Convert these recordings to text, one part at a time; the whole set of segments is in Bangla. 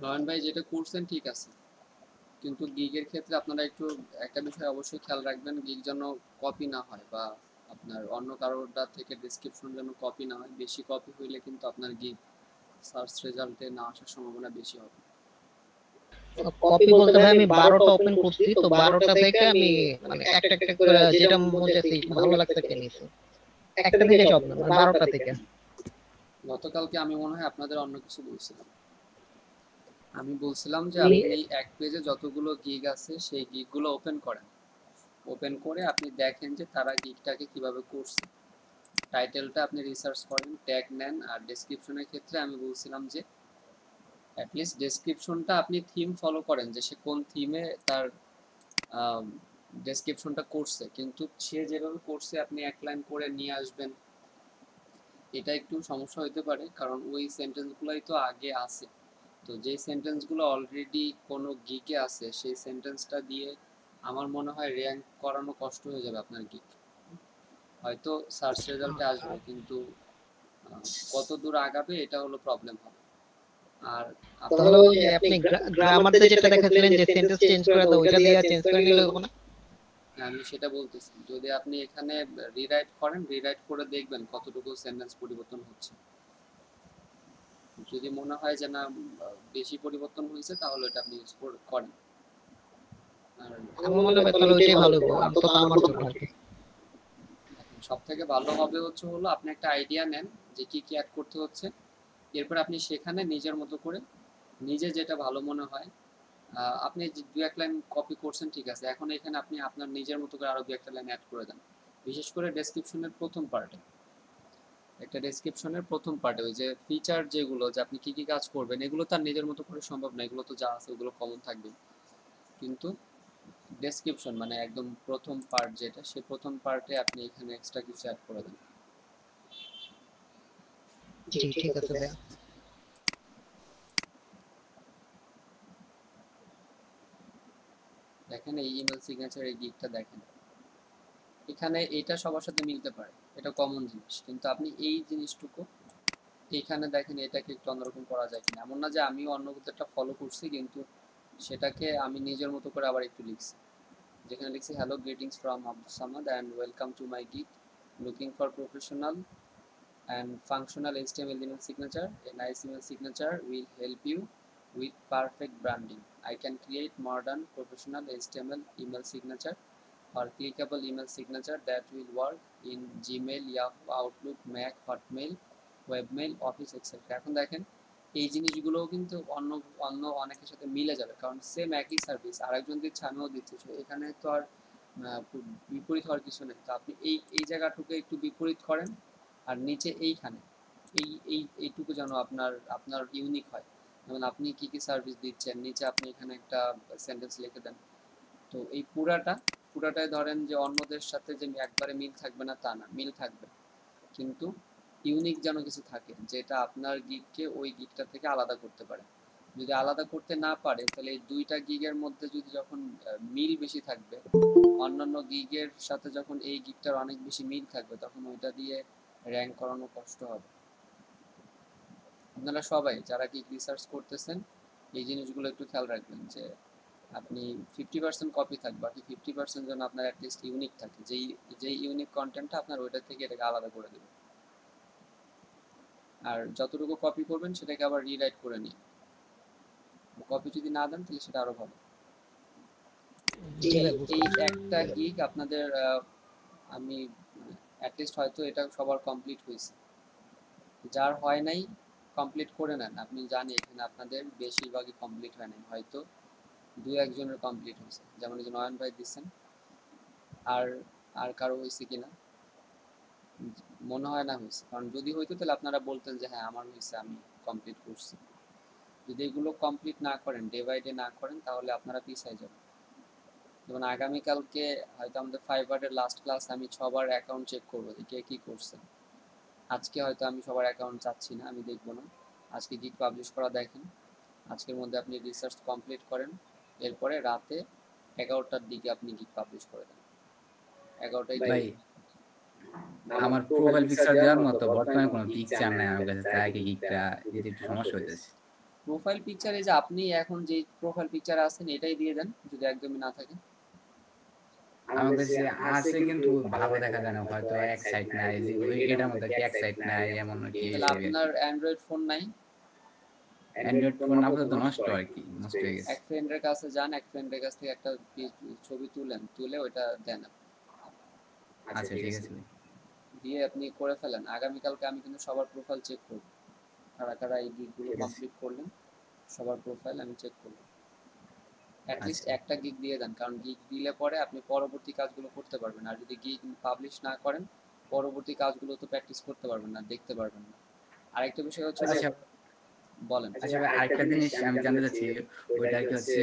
নয়ন ভাই যেটা করছেন ঠিক আছে, কিন্তু গিগের ক্ষেত্রে আপনারা একটু একটা বিষয় অবশ্যই খেয়াল রাখবেন, গিগ যেন কপি না হয় বা আপনার অন্য কারোরটা থেকে ডেসক্রিপশন যেন কপি না হয়। বেশি কপি হইলে কিন্তু আপনার গিগ সার্চ রেজাল্টে না আসার সম্ভাবনা বেশি হবে। কপি বলতে ভাই আমি 12টা ওপেন করছি, তো 12টা থেকে আমি মানে একটা একটা করে যেটা বলতেছি ভালো লাগছে কে নিছি, একটা থেকে সব না মানে 12টা থেকে। গতকালকে আমি মনে হয় আপনাদের অন্য কিছু বলছিলাম। আমি বলছিলাম যে আমি আপনি এক পেজে যতগুলো গিগ আছে সেই গিগগুলো ওপেন করেন, ওপেন করে আপনি দেখেন যে তারা গিগটাকে কিভাবে করছে। টাইটেলটা আপনি রিসার্চ করেন, ট্যাগ নেন, আর ডেসক্রিপশনের ক্ষেত্রে আমি বলছিলাম যে অ্যাটলিস্ট ডেসক্রিপশনটা আপনি থিম ফলো করেন, যে সে কোন থিমে তার ডেসক্রিপশনটা করছে, কিন্তু সে যেভাবে করছে আপনি এক লাইন করে নিয়ে আসবেন, এটা একটু সমস্যা হতে পারে, কারণ ওই সেন্টেন্সগুলোই তো আগে আছে। তো যে সেন্টেন্সগুলো অলরেডি কোনো গিকে আছে সেই সেন্টেন্সটা দিয়ে আমার মনে হয় র্যাঙ্ক করানো কষ্ট হয়ে যাবে আপনার গিক। হয়তো সার্চ রেজাল্টে আসবে, কিন্তু কত দূর আগাবে এটা হলো প্রবলেম হবে। আর তাহলে আপনার ওই যে আপনি গ্রামারতে যেটা দেখাচ্ছিলেন যে সেন্টেন্স চেঞ্জ করে দাও, ওইটা দিয়ে চেঞ্জ করে নিলে হবে না? আমি সেটা বলতেছি, যদি আপনি এখানে রিরাইট করেন, রিরাইট করে দেখবেন কতটুকু সেন্টেন্স পরিবর্তন হচ্ছে। যদি মনে হয় যে না বেশি পরিবর্তন হয়েছে, তাহলে এটা আপনি ইউজ করেন। আর আমার মনে হয় তাহলে ওইটাই ভালো হবে অন্তত আমার জন্য আর কি। সব থেকে ভালো হবে হলো আপনি একটা আইডিয়া নেন যে কি কি অ্যাড করতে হচ্ছে, এরপর আপনি সেখানে নিজের মতো করে নিজে যেটা ভালো মনে হয়, আপনি দু এক লাইন কপি করছেন ঠিক আছে, এখন এখানে আপনি আপনার নিজের মতো করে আরো দু একটা লাইন অ্যাড করে দেন। বিশেষ করে ডেসক্রিপশনের প্রথম পার্টে, একটা ডেসক্রিপশনের প্রথম পার্টে ওই যে ফিচার যেগুলো, যে আপনি কি কি কাজ করবেন, এগুলো তার নিজের মতো করে সম্ভব না, এগুলো তো যা আছে ওগুলো কমন থাকবে। কিন্তু ডেসক্রিপশন মানে একদম প্রথম পার্ট যেটা, সে প্রথম পার্টে আপনি এখানে এক্সট্রা কিছু অ্যাড করে দেন। জি ঠিক আছে ভাই। দেখেন এই ইমেল সিগনেচার এই গিকটা দেখেন, এখানে এটা সবার সাথে মিলতে পারে, এটা কমন জিনিস, কিন্তু আপনি এই জিনিসটুকু এখানে দেখেন এটাকে একটু অন্যরকম করা যায় কিনা। এমন না যে আমিও অন্য একটা ফলো করছি, কিন্তু সেটাকে আমি নিজের মতো করে আবার একটু লিখছি, যেখানে লিখছি hello greetings from Abdul Samad and welcome to my gig, looking for professional and functional HTML email signature. A nice email signature will help you with perfect branding. I can create modern professional HTML email signature or clickable email signature that will work in Gmail, Yahoo, Outlook, Mac, Hotmail, Webmail, Office, etc. এখন দেখেন এই জিনিসগুলোও কিন্তু অন্য অন্য অনেকের সাথে মিলে যাবে, কারণ সেম একই সার্ভিস আরেকজন দিচ্ছে আমিও দিচ্ছি, তো এখানে তো আর বিপরীত হওয়ার কিছু নেই। তো আপনি এই এই জায়গাটুকু একটু বিপরীত করেন, আর নিচে এইখানে এইটুকু যেন আপনার আপনার ইউনিক হয়। যেমন আপনি কি কি সার্ভিস দিচ্ছেন, নিচে আপনি এখানে একটা সেন্টেন্স লিখে দেন। তো এই পুরাটাই ধরেন যে অন্যদের সাথে যে একবারে মিল থাকবে না তা না, মিল থাকবে, কিন্তু ইউনিক যেন কিছু থাকে যেটা আপনার গিগকে ওই গিগটা থেকে আলাদা করতে পারে। যদি আলাদা করতে না পারে, তাহলে এই দুইটা গিগের মধ্যে যদি যখন মিল বেশি থাকবে, অন্যান্য গিগের সাথে যখন এই গিগটার অনেক বেশি মিল থাকবে, তখন ওইটা দিয়ে র্যাঙ্ক করানো কষ্ট হবে। আপনারা সবাই যারা গিগ রিসার্চ করতেছেন এই জিনিসগুলো একটু খেয়াল রাখবেন, যে আপনি 50% কপি থাকবে, বাকি 50% যেন আপনার অ্যাটলিস্ট ইউনিক থাকে, যেই যেই ইউনিক কন্টেন্টটা আপনার ওইটা থেকে এটাকে আলাদা করে দেবে। আর যতটুকু কপি করবেন সেটাকে আবার রিরাইট করে নিন, কপি যদি না দেন তাহলে সেটা আরো ভালো। জি এই ভাই বুঝতে এই পারছি। একটা গিগ আপনাদের আমি অ্যাটলিস্ট হয়তো এটা সবার কমপ্লিট হয়েছে, যার হয় নাই কমপ্লিট করে নেন। আপনি জানি এখানে আপনাদের বেশিরভাগই কমপ্লিট হয় নাই, হয়তো দু একজনের কমপ্লিট হয়েছে, যেমন এই যে নয়ন ভাই দিচ্ছেন। আর আর কারো হয়েছে কিনা মনে হয় না হয়েছে, কারণ যদি হইতো তাহলে আপনারা বলতেন যে হ্যাঁ আমার হয়েছে, আমি কমপ্লিট করছি। যদি এগুলো কমপ্লিট না করেন, ডে বাই ডে না করেন, তাহলে আপনারা পিছিয়ে যাবেন। যেমন আগামীকালকে হয়তো আমাদের ফাইবারের লাস্ট ক্লাস, আমি সবার অ্যাকাউন্ট চেক করবো যে কে কী করছে। আজকে হয়তো আমি সবার অ্যাকাউন্ট চাচ্ছি না, আমি দেখবো না। আজকে গিগ পাবলিশ করা দেখেন, আজকের মধ্যে আপনি রিসার্চ কমপ্লিট করেন, এরপরে রাতে 11টার দিকে আপনি গিগ পাবলিশ করে দেন। 11টাই ভাই ঠিক। আমার প্রোফাইল পিকচার দেওয়ার মতো বর্তমানে কোনো পিকচার নাই আমার কাছে, তাই কি গিকটা দিতে একটু সমস্যা হইতেছে। প্রোফাইল পিকচারে যে আপনি এখন যে প্রোফাইল পিকচারে আছেন এটাই দিয়ে দেন যদি একদমই না থাকে। আমার কাছে আছে কিন্তু ভালো দেখা যায় না, হয়তো এক সাইড নাই, যে এটার মধ্যে কি এক সাইড নাই এমন কি তাহলে হিসেবে আর আপনার কি। অ্যান্ড্রয়েড ফোন নাই? অ্যান্ড্রয়েড ফোন আপাতত নষ্ট আর কি, নষ্ট হয়ে গেছে। এক ফ্রেন্ডের কাছে যান, এক ফ্রেন্ডের কাছ থেকে একটা ছবি তুলে ওইটা দেন, আচ্ছা ঠিক আছে ভাই। দিয়ে আপনি করে ফেলেন। আগামীকালকে আমি কিন্তু সবার প্রোফাইল চেক করব, কারা কারা এই গিগগুলো ঠিক আছে। কমপ্লিট করলেন সবার প্রোফাইল আমি চেক করব। অ্যাটলিস্ট আচ্ছা একটা গিগ দিয়ে দেন, কারণ গিগ দিলে পরে আপনি পরবর্তী কাজগুলো করতে পারবেন। আর যদি গিগ পাবলিশ না করেন পরবর্তী কাজগুলো তো প্র্যাকটিস করতে পারবেন না, দেখতে পারবেন না। আরেকটা বিষয় হচ্ছে যে, আচ্ছা বলেন। আচ্ছা ভাই, আরেকটা জিনিস আমি জানতে চাচ্ছি, ওইটা কি হচ্ছে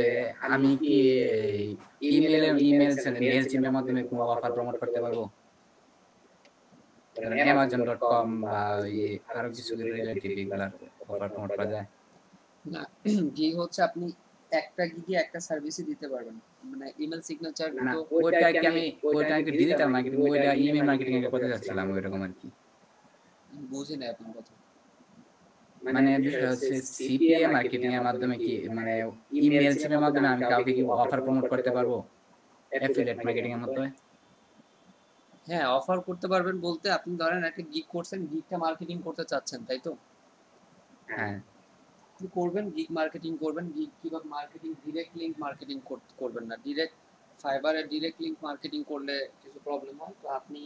আমি কি ইমেল মেল চিমের মাধ্যমে কোনো অফার প্রমোট করতে পারবো? ধরেন amazon.com বা আরো কিছু রিলেটিভ এগুলার অফার প্রমোট করা যায়? না, গিগ হচ্ছে আপনি একটা গিগে একটা সার্ভিসই দিতে পারবেন, মানে ইমেল সিগনেচার না তো। ওইটা কি ডিজিটাল মার্কেটিং, ওইটা ইমেল মার্কেটিং এর কথা যাচ্ছিলাম ওইরকম আর কি। বুঝি না আপনার কথা। মানে বিষয় হচ্ছে সিপিএ মার্কেটিং এর মাধ্যমে কি মানে ইমেল চিমের মাধ্যমে আমি কাউকে কি অফার প্রমোট করতে পারবো অ্যাফিলিয়েট মার্কেটিং এর মাধ্যমে? হ্যাঁ, অফার করতে পারবেন বলতে আপনি ধরেন একটা গিগ করছেন, গিগটা মার্কেটিং করতে চাচ্ছেন, তাই তো? হ্যাঁ কি করবেন, গিগ মার্কেটিং করবেন। গিগ কিভাবে মার্কেটিং, ডিরেক্ট লিংক মার্কেটিং করবেন না। ডিরেক্ট ফাইবারে ডিরেক্ট লিংক মার্কেটিং করলে কিছু প্রবলেম হয়। তো আপনি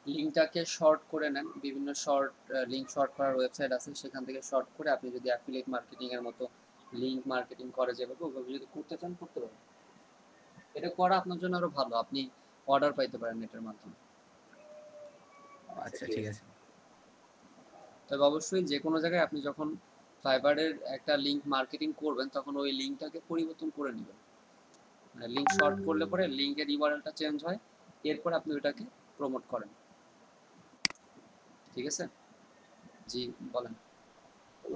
লিঙ্কটাকে শর্ট করে নেন, বিভিন্ন শর্ট লিঙ্ক শর্ট করার ওয়েবসাইট আছে, সেখান থেকে শর্ট করে আপনি যদি অ্যাফিলিয়েট মার্কেটিং এর মতো লিঙ্ক মার্কেটিং করে যেভাবে ওইভাবে যদি করতে চান করতে পারেন। এটা করা আপনার জন্য আরো ভালো, আপনি অর্ডার পাইতে পারেন এটার মাধ্যমে। আচ্ছা ঠিক আছে। তবে অবশ্যই যে কোনো জায়গায় আপনি যখন ফাইবারের একটা লিঙ্ক মার্কেটিং করবেন তখন ওই লিঙ্কটাকে পরিবর্তন করে নেবেন। মানে লিঙ্ক শর্ট করলে পরে লিঙ্কের ইউআরএলটা চেঞ্জ হয়, এরপর আপনি ওটাকে প্রমোট করেন। ঠিক আছে? জি, বলেন।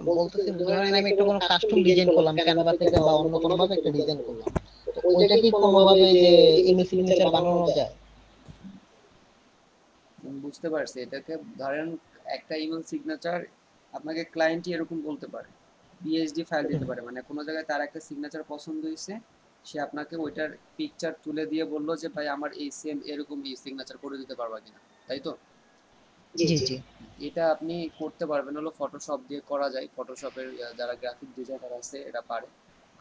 বলতেছি ধরেন আমি একটা কোনো কাস্টম ডিজাইন করলাম ক্যানভা থেকে বা অন্য কোনো ভাবে একটা ডিজাইন করলাম, তো ওইটা কি কোনোভাবে যে ইমেল সিগনেচার বানানো যায়? আমি বুঝতে পারছি। এটাকে ধরেন একটা ইমেল সিগনেচার আপনাকে ক্লায়েন্টই এরকম বলতে পারে, পিএইচডি ফাইল দিতে পারে, মানে কোনো জায়গায় তার একটা সিগনেচার পছন্দ হয়েছে, সে আপনাকে ওইটার পিকচার তুলে দিয়ে বললো যে ভাই আমার এই সেম এরকম এই সিগনেচার করে দিতে পারবা কিনা, তাই তো? জি জি। এটা আপনি করতে পারবেন হলো ফটোশপ দিয়ে করা যায়। ফটোশপের যারা গ্রাফিক ডিজাইনার আছে এরা পারে।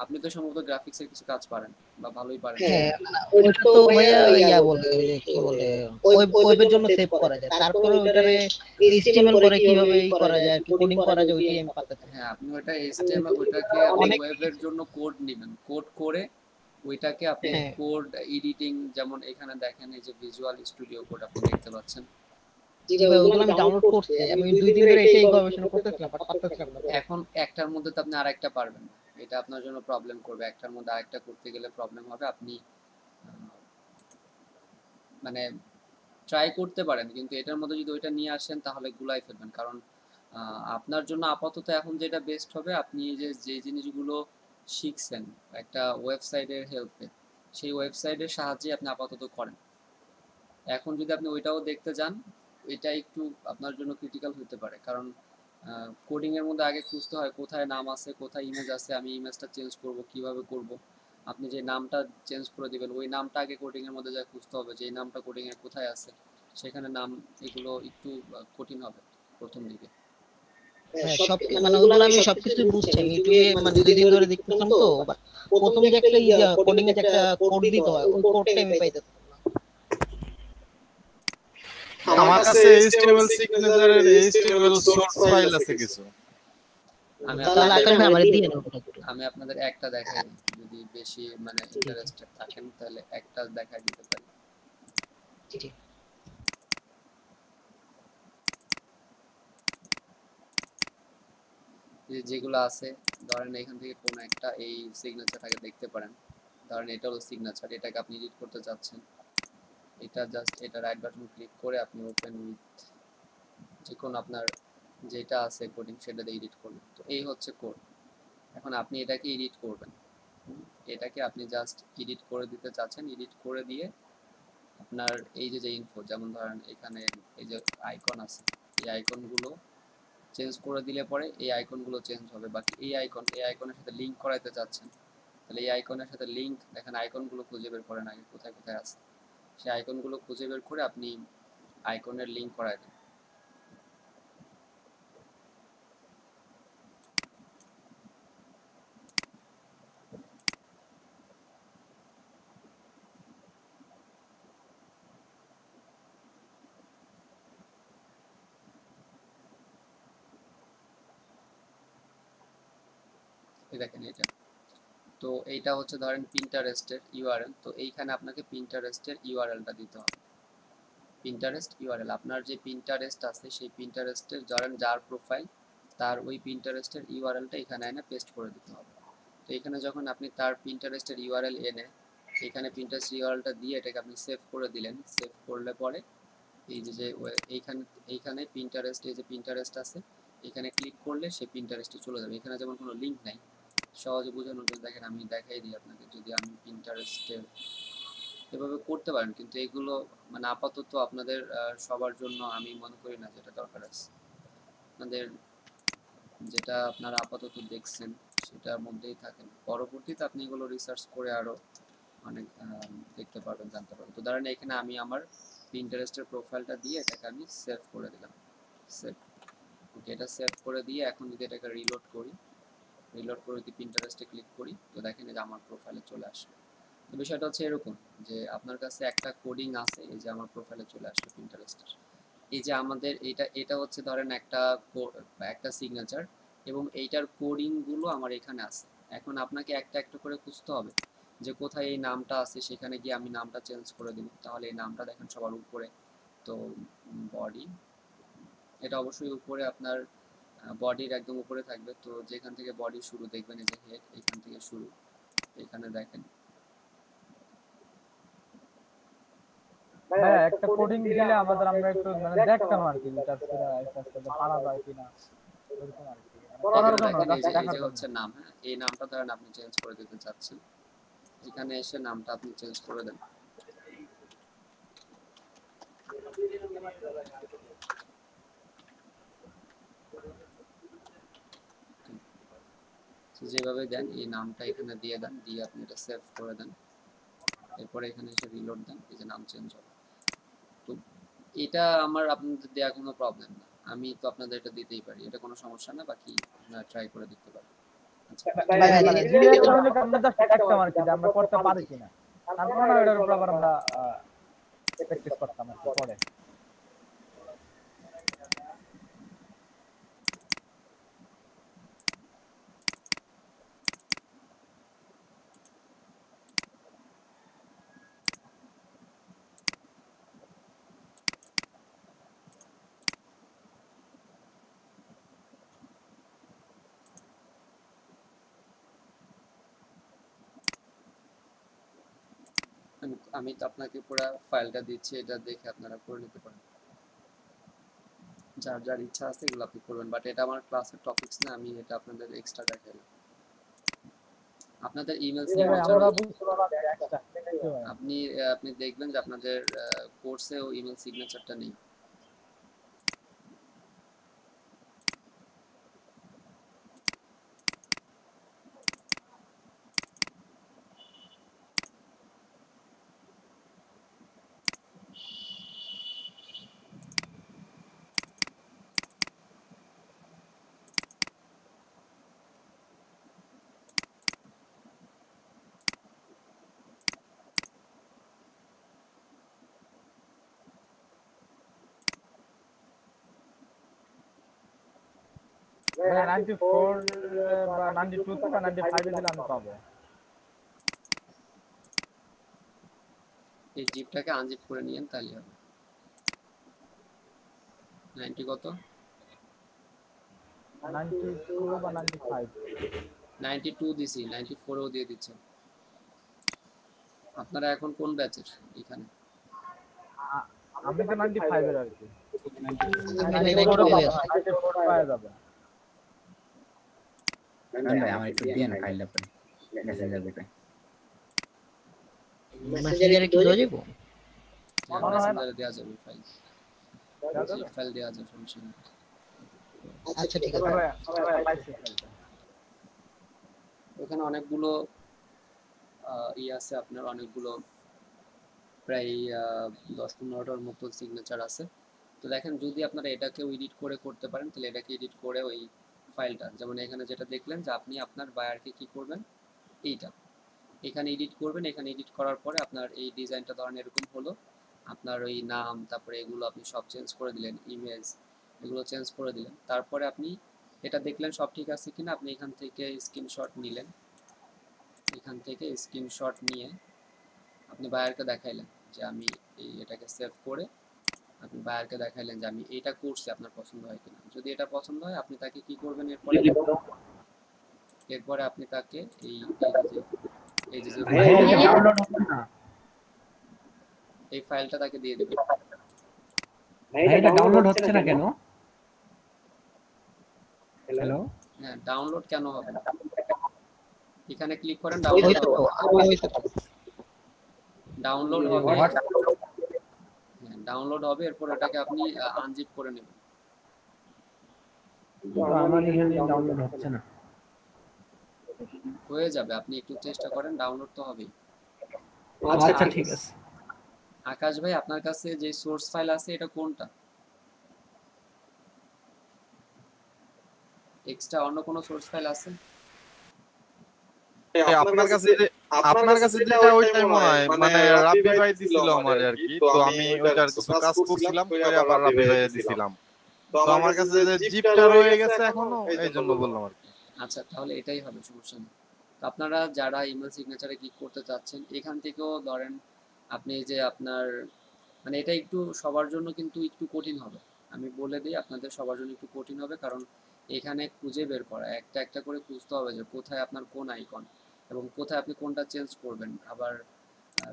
আপনি তো সম্ভবত গ্রাফিক্সের কিছু কাজ পারেন বা ভালোই পারেন। হ্যাঁ, ওইটা তো ভাইয়া ইয়া বলে ওই যে কি বলে ওয়েবের জন্য সেভ করা যায়, তারপরে ওইটারে এইচটিএমএল করে কিভাবে করা যায় আর কি কোডিং করা যায় ওইটাই আমি পারতে চাই। হ্যাঁ, আপনি ওটা এইচটিএমএল ওইটাকে আপনি অনেক ওয়েবের জন্য কোড নেবেন, কোড করে ওইটাকে আপনি হ্যাঁ কোড এডিটিং, যেমন এখানে দেখেন এই যে ভিজুয়াল স্টুডিও কোড আপনি দেখতে পাচ্ছেন। জি ভাই, ওগুলো আমি ডাউনলোড করছি, আমি 2 দিন ধরে এটাই গবেষণা করতেছিলাম বাট পারতেছিলাম না। এখন একটার মধ্যে তো আপনি আরেকটা পারবেন না, এটা আপনার জন্য প্রবলেম করবে। একটার মধ্যে আরেকটা করতে গেলে প্রবলেম হবে। আপনি মানে ট্রাই করতে পারেন, কিন্তু এটার মধ্যে যদি ওইটা নিয়ে আসেন তাহলে গুলাই ফেলবেন। কারণ আপনার জন্য আপাতত এখন যেটা বেস্ট হবে, আপনি এই যে যে জিনিসগুলো শিখছেন একটা ওয়েবসাইটের হেল্পে, সেই ওয়েবসাইটের সাহায্যে আপনি আপাতত করেন। এখন যদি আপনি ওইটাও দেখতে যান, এটা একটু আপনার জন্য ক্রিটিক্যাল হতে পারে। কারণ কোডিং এর মধ্যে আগে খুঁজতে হয় কোথায় নাম আছে, কোথায় ইমেজ আছে, আমি ইমেজটা চেঞ্জ করব কিভাবে করব। আপনি যে নামটা চেঞ্জ করে দিবেন ওই নামটা আগে কোডিং এর মধ্যে যা খুঁজতে হবে যে এই নামটা কোডিং এর কোথায় আছে, সেখানে নাম, এগুলো একটু কঠিন হবে প্রথম দিকে। হ্যাঁ সব মানে ওগুলো আমি সবকিছু বুঝছি, আমি ইউটিউবে মানে 2 দিন ধরে দেখতেছিলাম তো, but প্রথম যে একটা ইয়া কোডিং এর যে একটা কোড দিতে হয় ওই কোডটা আমি পাইতেছি না। আমার কাছে HTML সিগনেচারের HTML সোর্স ফাইল আছে কিছু। আমি তাহলে আকাশ ভাই আমারে আপনাদের দিয়ে দেন ওটা একটু। আমি আপনাদের একটা দেখাই, যদি বেশি মানে ইন্টারেস্টেড থাকেন তাহলে একটা দেখাই দিতে পারি। জি যেগুলো আছে, ধরেন এখান থেকে কোনো একটা এই সিগনেচারটাকে দেখতে পারেন। ধরেন এটা হলো সিগনেচার, এটাকে আপনি এডিট করতে চাচ্ছেন। এটা জাস্ট এটা রাইট বাটন ক্লিক করে আপনি ওপেন উইথ যে কোনো আপনার যেটা আছে কোডিং সেটা দিয়ে এডিট করবেন। তো এই হচ্ছে কোড। এখন আপনি এটাকে এডিট করবেন। এটাকে আপনি জাস্ট এডিট করে দিতে চাচ্ছেন, এডিট করে দিয়ে আপনার এই যে যে ইনফো, যেমন ধরেন এখানে এই যে আইকন আছে, এই আইকনগুলো চেঞ্জ করে দিলে পরে এই আইকনগুলো চেঞ্জ হবে। বাকি এই আইকনের সাথে লিঙ্ক করাইতে চাচ্ছেন, তাহলে এই আইকনের সাথে লিঙ্ক দেখেন, আইকনগুলো খুঁজে বের করেন আগে কোথায় কোথায় আছে, সেই আইকনগুলো খুঁজে বের করে আপনি আইকনের লিঙ্ক করাই দেন। এই দেখেন এটা, তো এইটা হচ্ছে ধরেন পিন্টারেস্টের ইউআরএল, তো এইখানে আপনাকে পিন্টারেস্টের ইউআরএলটা দিতে হবে। পিন্টারেস্ট ইউআরএল, আপনার যে পিন্টারেস্ট আছে সেই পিন্টারেস্টের ধরেন যার প্রোফাইল, তার ওই পিন্টারেস্টের ইউআরএলটা এখানে এনে পেস্ট করে দিতে হবে। তো এখানে যখন আপনি তার পিন্টারেস্টের ইউআরএল এনে এখানে পিন্টারেস্ট ইউআরএলটা দিয়ে এটাকে আপনি সেভ করে দিলেন, সেভ করলে পরে এই যে এইখানে পিন্টারেস্ট, এই যে পিন্টারেস্ট আছে এখানে ক্লিক করলে সে পিন্টারেস্টে চলে যাবে। এখানে যেমন কোনো লিঙ্ক নাই, সহজে বোঝানোর জন্য দেখেন আমি দেখাই দিই আপনাকে, যদি আমি পিন্টারেস্টের এভাবে করতে পারেন, কিন্তু এগুলো মানে আপাতত আপনাদের সবার জন্য আমি মনে করি না যেটা দরকার আছে। আপনাদের যেটা আপনারা আপাতত দেখছেন সেটার মধ্যেই থাকেন, পরবর্তীতে আপনি এগুলো রিসার্চ করে আরো অনেক দেখতে পারবেন, জানতে পারবেন। তো ধরেন এখানে আমি আমার পিন্টারেস্টের প্রোফাইলটা দিয়ে এটাকে আমি সেভ করে দিলাম, সেভ। ওকে, এটা সেভ করে দিয়ে এখন যদি এটাকে রিলোড করি, রিলোড করে যদি পিন্টারেস্টে ক্লিক করি, তো দেখেন যে আমার প্রোফাইলে চলে আসবে। তো বিষয়টা হচ্ছে এরকম যে আপনার কাছে একটা কোডিং আছে, এই যে আমার প্রোফাইলে চলে আসলো পিন্টারেস্টের, এই যে আমাদের এটা হচ্ছে ধরেন একটা সিগনেচার, এবং এইটার কোডিং গুলো আমার এখানে আছে। এখন আপনাকে একটা একটা করে খুঁজতে হবে যে কোথায় এই নামটা আছে, সেখানে গিয়ে আমি নামটা চেঞ্জ করে দিব, তাহলে এই নামটা দেখেন সবার উপরে। তো বডি, এটা অবশ্যই উপরে আপনার বডির একদম উপরে থাকবে। তো যেখান থেকে বডি শুরু দেখবেন এই যে হেড, এখান থেকে শুরু, এখানে দেখেন হ্যাঁ, একটা কোডিং দিলে আমাদের আমরা একটু মানে দেখতাম আর কি, রিসার্চ করে পারা যায় কিনা এরকম আর কি, মানে পড়ার এখানে জন্য দেখেন এই যে দেখার জন্য। হচ্ছে নাম, হ্যাঁ এই নামটা ধরেন আপনি চেঞ্জ করে দিতে চাচ্ছেন, এখানে এসে নামটা আপনি চেঞ্জ করে দেন। তো যেভাবে দেন এই নামটা এখানে দিয়ে দেন, দিয়ে আপনি এটা সেভ করে দেন, এরপরে এখানে এসে রিলোড দেন, এই যে নাম চেঞ্জ হবে। তো এটা আমার আপনাদের দেওয়া কোনো প্রবলেম না, আমি তো আপনাদের এটা দিতেই পারি, এটা কোনো সমস্যা না, বাকি আপনারা ট্রাই করে দেখতে পারেন। আচ্ছা, মানে নিজে একটা হলে আমরা জাস্ট দেখতাম আর কি যে আমরা করতে পারি কিনা, তারপর না এটার উপর আবার আমরা প্র্যাকটিস করতাম আর কি পরে। আমি তো আপনাকে পুরো ফাইলটা দিচ্ছি, এটা দেখে আপনারা করে নিতে পারেন, যার যার ইচ্ছা আছে এগুলো আপনি করবেন, বাট এটা আমার ক্লাসের টপিকস না, আমি এটা আপনাদের এক্সট্রা দেখাইলাম। আপনাদের ইমেল সিগনেচার, আমরা বুঝতে পারলাম এক্সট্রা আপনি আপনি দেখবেন যে আপনাদের কোর্সেও ইমেল সিগনেচারটা নেই। মানে 94 বা 92 থেকে 95 এ দিলে আমি পাবো। এই জিপটাকে আনজিপ করে নিয়েন তাহলে হবে। 90 কত? 92 বা 95 92 দিছি, 94 ও দিয়ে দিচ্ছেন। আপনারা এখন কোন ব্যাচের এখানে? আমি তো 95 এর আর কি, 94 পাওয়া যাবে। ভাই আমার একটু দেন ফাইলটা পরে মেসেঞ্জার দেখে। মেসেঞ্জারে কি দেওয়া যাবে? মেসেঞ্জারে দেওয়া যাবে ফাইল, ফাইল দেওয়া যাবে, সমস্যা নেই। আচ্ছা ঠিক আছে। সবাই পাইছে ওখানে অনেকগুলো আছে আপনার, অনেকগুলো প্রায় 10-15টার মতো সিগনেচার আছে। তো দেখেন যদি আপনারা এটাকেও এডিট করে করতে পারেন তাহলে এটাকে এডিট করে ওই ফাইলটা, যেমন এখানে যেটা দেখলেন যে আপনি আপনার বায়ারকে কি করবেন, এইটা এখানে এডিট করবেন। এখানে এডিট করার পরে আপনার এই ডিজাইনটা ধরেন এরকম হলো, আপনার ওই নাম তারপরে এগুলো আপনি সব চেঞ্জ করে দিলেন, ইমেজ এগুলো চেঞ্জ করে দিলেন। তারপরে আপনি এটা দেখলেন সব ঠিক আছে কিনা, আপনি এখান থেকে স্ক্রিনশট নিলেন। এখান থেকে স্ক্রিনশট নিয়ে আপনি বায়ারকে দেখাইলেন যে আমি এটাকে সেভ করে আপনি বায়ারকে দেখাইলেন যে আমি এটা করছি, আপনার পছন্দ হয় কিনা। যদি এটা পছন্দ হয় আপনি তাকে কি করবেন, এরপরে আপনি তাকে এই যে এই ফাইলটা তাকে দিয়ে দেবেন। এটা ডাউনলোড হচ্ছে না কেন? হ্যালো, হ্যাঁ, ডাউনলোড কেন হবে না, এখানে ক্লিক করেন, হইছে তো, হইছে তো। ডাউনলোড হবে। হোয়াটসঅ্যাপ হ্যাঁ, ডাউনলোড হবে, এরপর এটাকে আপনি আনজিপ করে নেবেন। আমার এখানে ডাউনলোড হচ্ছে না। হয়ে যাবে, আপনি একটু চেষ্টা করেন, ডাউনলোড তো হবেই। আচ্ছা ঠিক আছে। আকাশ ভাই, আপনার কাছে যে সোর্স ফাইল আছে এটা কোনটা? এক্সট্রা অন্য কোনো সোর্স ফাইল আছে? আপনার কাছে যেটা ওইটাই মনে হয়, মানে রাব্বি ভাই দিছিল আমারে আর কি। তো আমি ওইটার কিছু কাজ করছিলাম, করে আবার রাব্বি ভাই দিছিলাম। তো আমার কাছে যে জিপটা রয়ে গেছে এখনো, এই জন্য বললাম আর কি। আচ্ছা, তাহলে এটাই হবে, সমস্যা নেই। তো আপনারা যারা ইমেল সিগনেচারে ক্লিক করতে চাচ্ছেন, এখান থেকেও ধরেন আপনি যে আপনার মানে এটা একটু সবার জন্য কিন্তু একটু কঠিন হবে। আমি বলে দিই, আপনাদের সবার জন্য একটু কঠিন হবে, কারণ এখানে খুঁজে বের করা, একটা একটা করে খুঁজতে হবে যে কোথায় আপনার কোন আইকন এবং কোথায় আপনি কোনটা চেঞ্জ করবেন। আবার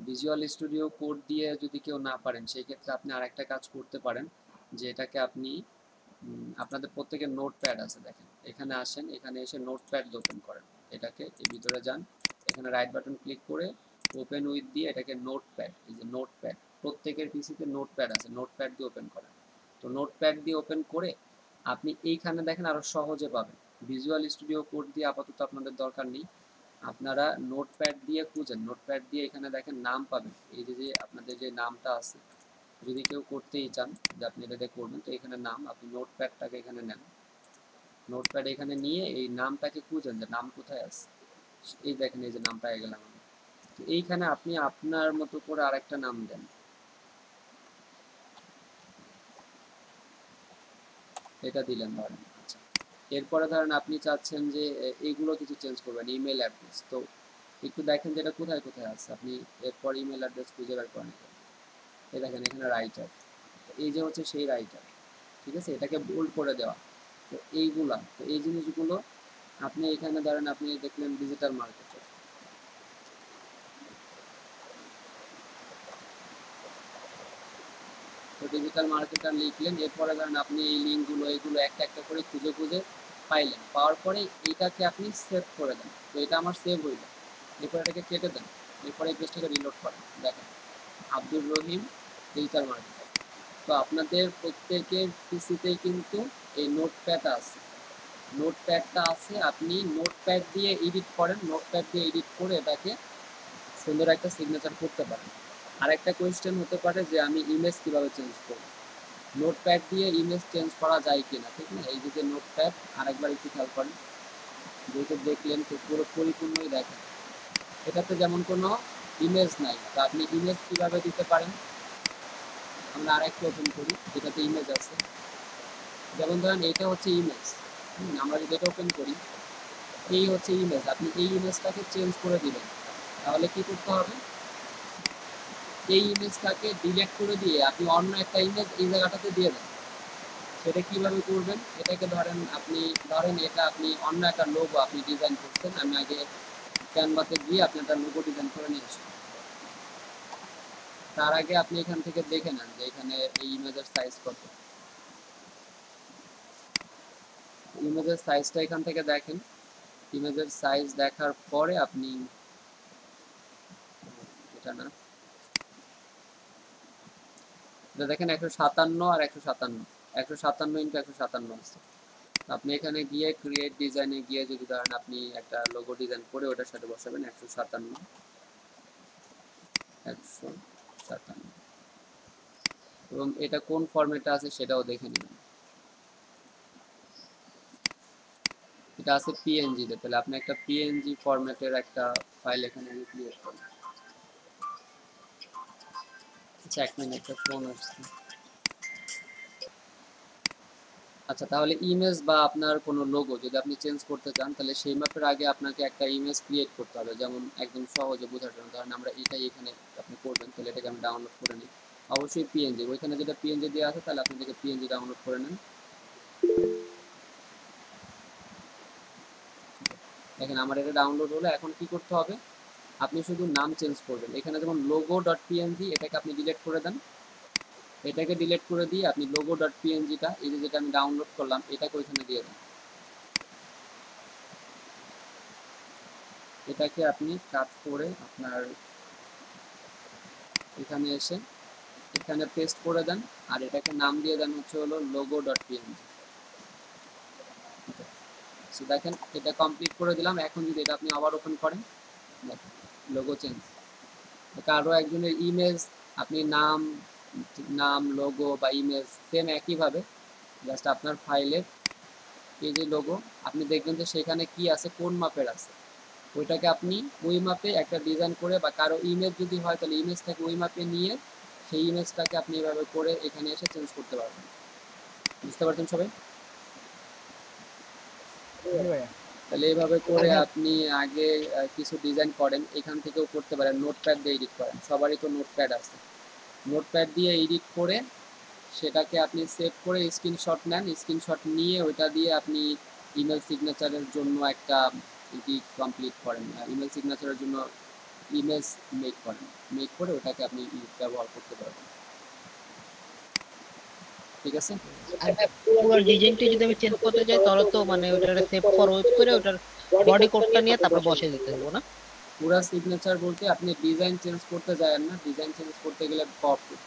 ভিজুয়াল স্টুডিও কোড দিয়ে যদি কেউ না পারেন, সেই ক্ষেত্রে আপনি আরেকটা কাজ করতে পারেন, যে এটাকে আপনি আপনাদের প্রত্যেকের নোটপ্যাড আছে, দেখেন এখানে আসেন, এখানে এসে নোটপ্যাড ওপেন করেন। এটাকে এর ভিতরে যান, এখানে রাইট বাটন ক্লিক করে ওপেন উইথ দিয়ে এটাকে নোটপ্যাড, এই যে নোটপ্যাড, প্রত্যেকের পিসিতে নোটপ্যাড আছে, নোটপ্যাড দিয়ে ওপেন করেন। তো নোটপ্যাড দিয়ে ওপেন করে আপনি এইখানে দেখেন আরো সহজে পাবেন। ভিজুয়াল স্টুডিও কোড দিয়ে আপাতত আপনাদের দরকার নেই, আপনারা নোটপ্যাড দিয়ে খুঁজেন। নোটপ্যাড দিয়ে এখানে দেখেন নাম পাবেন, এই যে আপনাদের যে নামটা আছে, যদি কেউ করতেই চান যে আপনি এটা দিয়ে করবেন, তো এখানে নাম, আপনি নোটপ্যাডটাকে এখানে নেন। নোটপ্যাড এখানে নিয়ে এই নামটাকে খুঁজেন যে নাম কোথায় আছে। এই দেখেন এই যে নাম পেয়ে গেলাম আমি। তো এইখানে আপনি আপনার মতো করে আরেকটা নাম দেন, এটা দিলেন ধরেন। আচ্ছা, এরপরে ধরেন আপনি চাচ্ছেন যে এইগুলো কিছু চেঞ্জ করবেন, ইমেল অ্যাড্রেস। তো একটু দেখেন যে এটা কোথায় কোথায় আছে, আপনি এরপর ইমেল অ্যাড্রেস খুঁজে বের করেন। এই দেখেন এখানে রাইটার, এই যে হচ্ছে সেই রাইটার, ঠিক আছে, এটাকে বোল্ড করে দেওয়া। তো এইগুলা, তো এই জিনিসগুলো আপনি এখানে ধরেন আপনি দেখলেন ডিজিটাল মার্কেটার, তো ডিজিটাল মার্কেটার লিখলেন। এরপরে ধরেন আপনি এই লিঙ্কগুলো এইগুলো একটা একটা করে খুঁজে খুঁজে পাইলেন, পাওয়ার পরে এইটাকে আপনি সেভ করে দেন। তো এটা আমার সেভ হইল, এরপর এটাকে কেটে দেন, এরপরে এই পেজটাকে রিলোড করেন। দেখেন আব্দুর রহিম ডিজিটাল মার্কেটার। তো আপনাদের প্রত্যেকের পিসিতেই কিন্তু এই নোটপ্যাড আছে, নোটপ্যাডটা আছে, আপনি নোটপ্যাড দিয়ে এডিট করেন, নোটপ্যাড দিয়ে এডিট করে এটাকে সুন্দর একটা সিগনেচার করতে পারেন। আরেকটা কোয়েশ্চেন হতে পারে যে আমি ইমেজ কিভাবে চেঞ্জ করব, নোটপ্যাড দিয়ে ইমেজ চেঞ্জ করা যায় কিনা, ঠিক না? এই যে নোটপ্যাড, আরেকবার একটু খেয়াল করেন, যেহেতু দেখলেন তো পুরো পরিপূর্ণই দেখেন, এটাতে যেমন কোনো ইমেজ নাই। তো আপনি ইমেজ কিভাবে দিতে পারেন, আমরা আরেকটু ওপেন করি যেটাতে ইমেজ আছে। যেমন ধরেন এটা হচ্ছে ইমেজ, আমরা যদি এটা ওপেন করি, এই হচ্ছে ইমেজ, আপনি এই ইমেজটাকে চেঞ্জ করে দিবেন। তাহলে কি করতে হবে, এই ইমেজটাকে ডিলিট করে দিয়ে আপনি অন্য একটা ইমেজ এই জায়গাটাতে দিয়ে দেন। সেটা কিভাবে করবেন, এটাকে ধরেন আপনি ধরেন এটা আপনি অন্য একটা লোগো আপনি ডিজাইন করছেন, আমি আগে ক্যানভাসে গিয়ে আপনি একটা লোগো ডিজাইন করে নিয়ে আসুন। তার আগে আপনি এখান থেকে দেখে নেন যে এখানে এই ইমেজের সাইজ কত, ইমেজের সাইজটা এখান থেকে দেখেন। ইমেজের সাইজ দেখার পরে আপনি এটা না, এটা দেখেন 157 আর 157, 157 ইন্টু 157 আছে। আপনি এখানে গিয়ে ক্রিয়েট ডিজাইনে গিয়ে যদি ধরেন আপনি একটা লোগো ডিজাইন করে ওটার সাথে বসাবেন 157 এবং এটা কোন ফরম্যাটে আছে সেটাও দেখে নেবেন। এটা আছে পিএনজি তে, তাহলে আপনি একটা পিএনজি ফরম্যাটের একটা ফাইল এখানে ক্রিয়েট করুন। আচ্ছা 1 মিনিট, একটা ফোন আসছে। আচ্ছা তাহলে ইমেজ বা আপনার কোনো লোগো যদি আপনি চেঞ্জ করতে চান তাহলে সেই মাপের আগে আপনাকে একটা ইমেজ ক্রিয়েট করতে হবে। যেমন একদম সহজে বোঝার জন্য ধরেন আমরা এটাই এখানে আপনি করবেন, তাহলে এটাকে আমি ডাউনলোড করে নিই। অবশ্যই পিএনজি, ওইখানে যেটা পিএনজি দেওয়া আছে তাহলে আপনি থেকে পিএনজি ডাউনলোড করে নেন। দেখেন আমার এটা ডাউনলোড হলো। এখন কি করতে হবে, আপনি শুধু নাম চেঞ্জ করবেন। এখানে যেমন লোগো ডট পিএনজি, এটাকে আপনি ডিলিট করে দেন। এটাকে ডিলিট করে দিয়ে আপনি লোগো ডট পিএনজিটা, এই যে যেটা আমি ডাউনলোড করলাম, এটাকে ওইখানে দিয়ে দেন। এটাকে আপনি কাট করে আপনার এখানে এসে এখানে পেস্ট করে দেন, আর এটাকে নাম দিয়ে দেন হচ্ছে হলো লোগো ডট পিএনজি। দেখেন এটা কমপ্লিট করে দিলাম। এখন যদি এটা আপনি আবার ওপেন করেন, দেখেন লোগো চেঞ্জ। কারো একজনের ইমেজ আপনি নাম লোগো বা ইমেজ সেম একইভাবে জাস্ট আপনার ফাইলের এই যে লোগো আপনি দেখবেন যে সেখানে কি আছে, কোন মাপের আছে, ওইটাকে আপনি ওই মাপে একটা ডিজাইন করে, বা কারো ইমেজ যদি হয় তাহলে ইমেজটাকে ওই মাপে নিয়ে সেই ইমেজটাকে আপনি এভাবে করে এখানে এসে চেঞ্জ করতে পারবেন। বুঝতে পারছেন সবাই? তাহলে এইভাবে করে আপনি আগে কিছু ডিজাইন করেন, এখান থেকেও করতে পারেন। নোটপ্যাড দিয়ে এডিট করেন, সবারই তো নোটপ্যাড আছে। নোটপ্যাড দিয়ে এডিট করে সেটাকে আপনি সেভ করে স্ক্রিনশট নেন। স্ক্রিনশট নিয়ে ওইটা দিয়ে আপনি ইমেল সিগনেচারের জন্য একটা কমপ্লিট করেন, ইমেল সিগনেচারের জন্য ইমেজ মেক করেন। মেক করে ওটাকে আপনি ব্যবহার করতে পারবেন। ঠিক আছে? আর পুরো ডিজাইনটা যদি আমি চেঞ্জ করতে চাই তাহলে তো মানে ওটারে সেভ ফরওয়ার্ড করে ওটার বডি কোডটা নিয়ে তারপর বসে দিতে হবে না? পুরা সিগনেচার বলতে আপনি ডিজাইন চেঞ্জ করতে যাবেন না। ডিজাইন চেঞ্জ করতে গেলে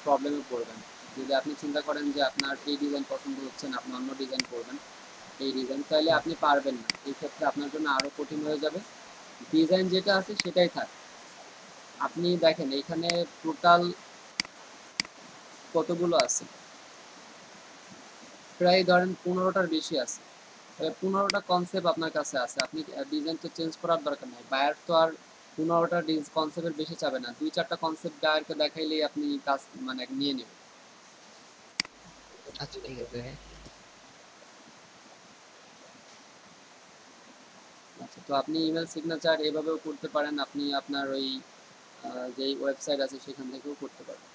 প্রবলেমে পড়বেন। যদি আপনি চিন্তা করেন যে আপনার এই ডিজাইন পছন্দ হচ্ছে না, আপনি অন্য ডিজাইন করবেন, এই ডিজাইন চাইলে আপনি পারবেন না। এই ক্ষেত্রে আপনার জন্য আরো কঠিন হয়ে যাবে। ডিজাইন যেটা আছে সেটাই থাক। আপনি দেখেন এখানে টোটাল কতগুলো আছে, প্রায় ধরেন 15টার বেশি আছে। তাহলে 15টা কনসেপ্ট আপনার কাছে আছে, আপনি ডিজাইন তো চেঞ্জ করার দরকার নাই। বায়ার তো আর 15টা কনসেপ্টের বেশি চাবে না, 2-4টা কনসেপ্ট বায়ারকে দেখাইলেই আপনি কাজ মানে নিয়ে নেবেন। আচ্ছা ঠিক আছে। আচ্ছা তো আপনি ইমেল সিগনেচার এভাবেও করতে পারেন, আপনি আপনার ওই যেই ওয়েবসাইট আছে সেখান থেকেও করতে পারেন।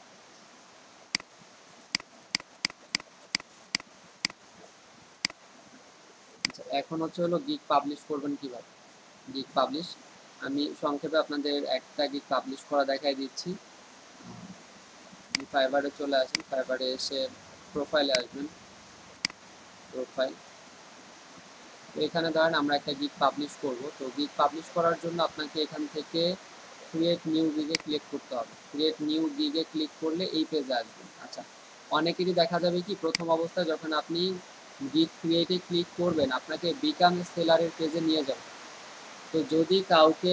আচ্ছা এখন হচ্ছে হলো গিগ পাবলিশ করবেন কিভাবে। গিগ পাবলিশ আমি সংক্ষেপে আপনাদের একটা গিগ পাবলিশ করা দেখাই দিচ্ছি। ফাইবারে চলে আসেন, ফাইবারে এসে প্রোফাইলে আসবেন, প্রোফাইল। তো এখানে ধরেন আমরা একটা গিগ পাবলিশ করব। তো গিগ পাবলিশ করার জন্য আপনাকে এখান থেকে ক্রিয়েট নিউ গিগে ক্লিক করতে হবে। ক্রিয়েট নিউ গিগে ক্লিক করলে এই পেজে আসবেন। আচ্ছা অনেকেরই দেখা যাবে কি প্রথম অবস্থায় যখন আপনি গিগ ক্রিয়েটে ক্লিক করবেন আপনাকে বিকাম সেলারের পেজে নিয়ে যাবে। তো যদি কাউকে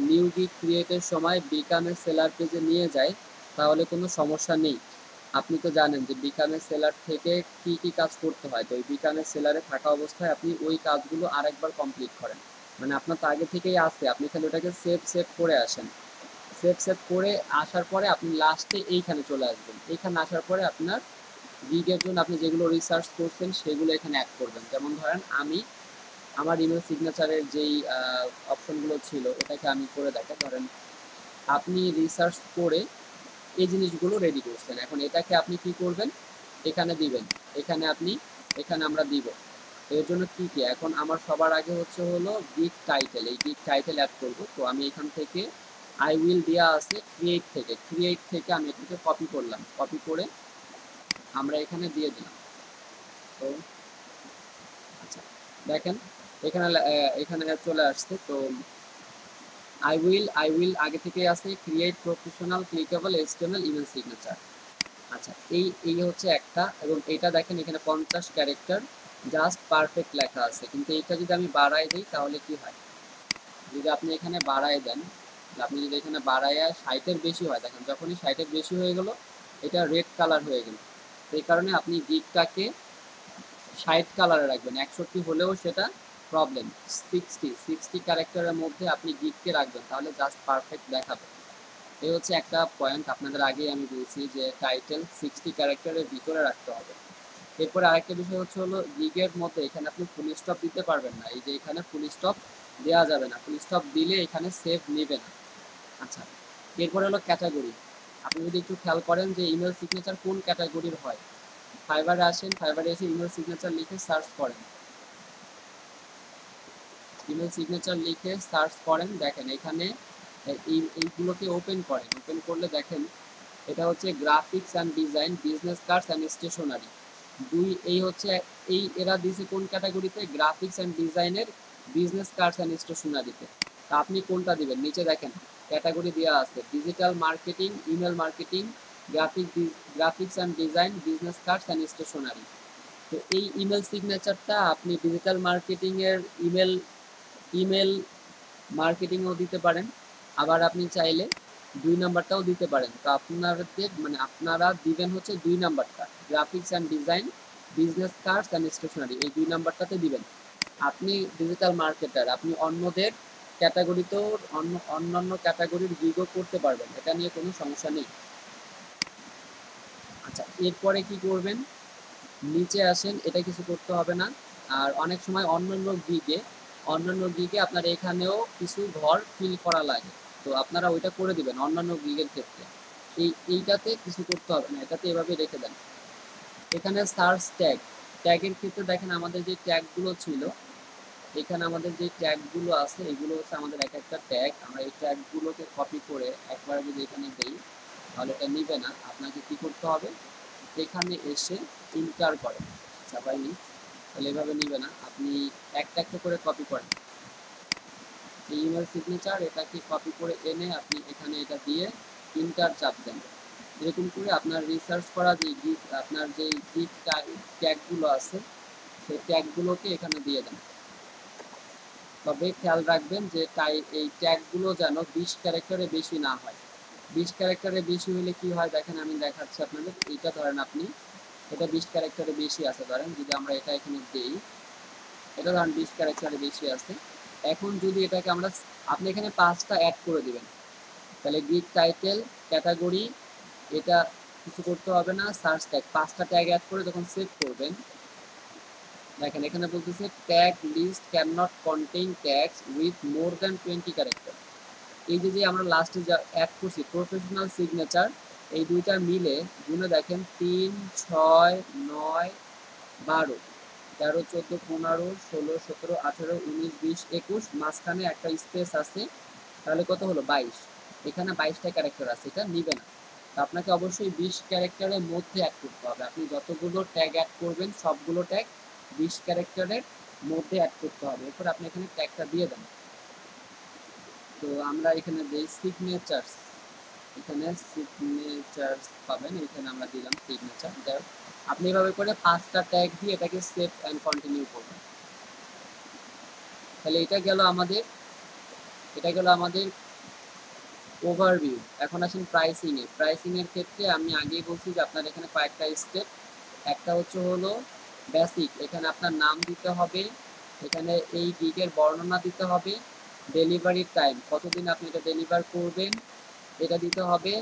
নিউ গিগ ক্রিয়েটের সময় বিকামের সেলার পেজে নিয়ে যায় তাহলে কোনো সমস্যা নেই। আপনি তো জানেন যে বিকামের সেলার থেকে কি কি কাজ করতে হয়। তো ওই বিকামের সেলারে থাকা অবস্থায় আপনি ওই কাজগুলো আরেকবার কমপ্লিট করেন, মানে আপনার তো আগে থেকেই আছে, আপনি খালি ওটাকে সেভ করে আসেন। সেভ করে আসার পরে আপনি লাস্টে এইখানে চলে আসবেন। এইখানে আসার পরে আপনার গিগের জন্য আপনি যেগুলো রিসার্চ করছেন সেগুলো এখানে অ্যাড করবেন। যেমন ধরেন আমি আমার ইমেল সিগনেচারের যেই অপশনগুলো ছিল এটাকে আমি করে দেখাই। ধরেন আপনি রিসার্চ করে এই জিনিসগুলো রেডি করছেন, এখন এটাকে আপনি কি করবেন, এখানে দিবেন। এখানে আমরা দিব। এর জন্য কি কি, এখন আমার সবার আগে হচ্ছে হলো গিগ টাইটেল, এই গিগ টাইটেল অ্যাড করব। তো আমি এখান থেকে আই উইল দেওয়া আছে ক্রিয়েট থেকে আমি এটাকে কপি করলাম, কপি করে আমরা এখানে দিয়ে দিলাম। তো আচ্ছা দেখেন এখানে চলে আসছে। তো আই উইল আগে থেকে আছে create professional clickable HTML email signature. আচ্ছা এই হচ্ছে একটা, এবং এটা দেখেন এখানে 50 ক্যারেক্টার জাস্ট পারফেক্ট লেখা আছে, কিন্তু এটা যদি আমি বাড়াই দিই তাহলে কি হয়, যদি আপনি এখানে বাড়াই দেন, আপনি যদি এখানে বাড়াইয়া 60-এর বেশি হয়, দেখেন যখনই 60-এর বেশি হয়ে গেল এটা রেড কালার হয়ে গেল। এই কারণে আপনি গিকটাকে 60 কালারে রাখবেন, 61 হলেও সেটা প্রবলেম। 60 ক্যারেক্টারের মধ্যে আপনি গিককে রাখবেন, তাহলে জাস্ট পারফেক্ট দেখাবে। এই হচ্ছে একটা পয়েন্ট, আপনাদের আগেই আমি বলছি যে টাইটেল 60 ক্যারেক্টারের ভিতরে রাখতে হবে। এরপরে আরেকটা বিষয় হচ্ছে হলো গিগের মধ্যে এখানে আপনি ফুল স্টপ দিতে পারবেন না, এই যে এখানে ফুল স্টপ দেওয়া যাবে না, ফুল স্টপ দিলে এখানে সেভ নেবে না। আচ্ছা, এরপরে হলো ক্যাটাগরি। আপনি যদি একটু খেয়াল করেন যে ইমেল সিগনেচার কোন ক্যাটাগরির হয়, ফাইবারে আসেন, ফাইবারে এসে ইমেল সিগনেচার লিখে সার্চ করেন, ইমেল সিগনেচার লিখে সার্চ করেন, দেখেন এখানে এইগুলোকে ওপেন করেন, ওপেন করলে দেখেন এটা হচ্ছে graphics and design, business cards and stationery. এই হচ্ছে এই এরা দিয়েছে কোন ক্যাটাগরিতে, গ্রাফিক্স অ্যান্ড ডিজাইনের বিজনেস কার্ডস অ্যান্ড স্টেশনারিতে। তা আপনি কোনটা দিবেন, নিচে দেখেন ক্যাটাগরি দেওয়া আছে, digital marketing, email marketing, graphics and design, business cards and stationery. তো এই ইমেল সিগনেচারটা আপনি ডিজিটাল মার্কেটিং এর ইমেল ইমেল মার্কেটিংও দিতে পারেন, আবার আপনি চাইলে 2 নাম্বারটাও দিতে পারেন। তো আপনাদের মানে আপনারা দিবেন হচ্ছে 2 নাম্বারটা, graphics and design, business cards and stationery, এই 2 নাম্বারটাতে দিবেন। আপনি ডিজিটাল মার্কেটার, আপনি অন্যদের ক্যাটাগরিতেও অন্যান্য ক্যাটাগরির গিগও করতে পারবেন, এটা নিয়ে কোনো সমস্যা নেই। আচ্ছা, এরপরে কি করবেন, নিচে আসেন, এটা কিছু করতে হবে না। আর অনেক সময় অন্যান্য গিগে আপনার এখানেও কিছু ঘর ফিল করা লাগে, তো আপনারা ওইটা করে দিবেন অন্যান্য গিগের ক্ষেত্রে। এইটাতে কিছু করতে হবে না, এটাতে এভাবে রেখে দেন। এখানে সার্চ ট্যাগের ক্ষেত্রে দেখেন আমাদের যে ট্যাগগুলো ছিল, এখানে আমাদের যে ট্যাগগুলো আছে এগুলো হচ্ছে আমাদের এক একটা ট্যাগ। আমরা এই ট্যাগগুলোকে কপি করে একবার যদি এখানে দেই তাহলে এটা নিবে না, আপনাকে কি করতে হবে, এখানে এসে ইন্টার করেন। চাপাইনি, তাহলে এভাবে নিবে না, আপনি একটা একটা করে কপি করেন। এই ইমেল সিগনেচার এটাকে কপি করে এনে আপনি এখানে এটা দিয়ে ইন্টার চাপ দেন। এরকম করে আপনার রিসার্চ করা যে গিগ, আপনার যে গিগ ট্যাগগুলো আছে সেই ট্যাগগুলোকে এখানে দিয়ে দেন। তবে খেয়াল রাখবেন যে এই ট্যাগগুলো যেন 20 ক্যারেক্টারের বেশি না হয়। 20 ক্যারেক্টারের বেশি হলে কি হয় দেখেন, আমি দেখাচ্ছি আপনাদের। এইটা ধরেন আপনি, এটা 20 ক্যারেক্টারের বেশি আছে, ধরেন যদি আমরা এটা এখানে দেই, এটা ধরেন 20 ক্যারেক্টারের বেশি আছে। এখন যদি এটাকে আমরা, আপনি এখানে 5টা অ্যাড করে দিবেন, তাহলে গিগ টাইটেল, ক্যাটাগরি, এটা কিছু করতে হবে না, সার্চ ট্যাগ, 5টা ট্যাগ অ্যাড করে যখন সেভ করবেন, দেখেন এখানে বলতেছে tag list can not contain tags with more than 20 character. এই যে আমরা লাস্টে যা অ্যাড করছি প্রফেশনাল সিগনেচার, এই দুইটা মিলে গুণে দেখেন 3, 6, 9, 12, 13, 14, 15, 16, 17, 18, 19, 20, 21, মাঝখানে একটা স্পেস আছে, তাহলে কত হলো 22। এখানে 22টা ক্যারেক্টার আছে, এটা নিবে না। আপনাকে অবশ্যই 20 ক্যারেক্টারের মধ্যে অ্যাড করতে হবে। আপনি যতগুলো ট্যাগ অ্যাড করবেন সবগুলো ট্যাগ 20 ক্যারেক্টারের মধ্যে অ্যাড করতে হবে। এরপর আপনি এখানে ট্যাগটা দিয়ে দেন। তো আমরা এখানে দিই সিগনেচার্স, এখানে সিগনেচার্স পাবেন, এখানে আমরা দিলাম সিগনেচার। আপনি এভাবে করে 5টা ট্যাগ দিয়ে এটাকে সেভ অ্যান্ড কন্টিনিউ করবেন। তাহলে এটা গেল আমাদের ওভারভিউ। এখন আসেন প্রাইসিং এর ক্ষেত্রে আমি আগেই বলছি যে আপনার এখানে কয়েকটা স্টেপ। একটা হচ্ছে হলো বেসিক, এখানে আপনার নাম দিতে হবে, এখানে এই গিগের বর্ণনা দিতে হবে, ডেলিভারি টাইম, কতদিন আপনি এটা ডেলিভার করবেন এটা দিতে হবে,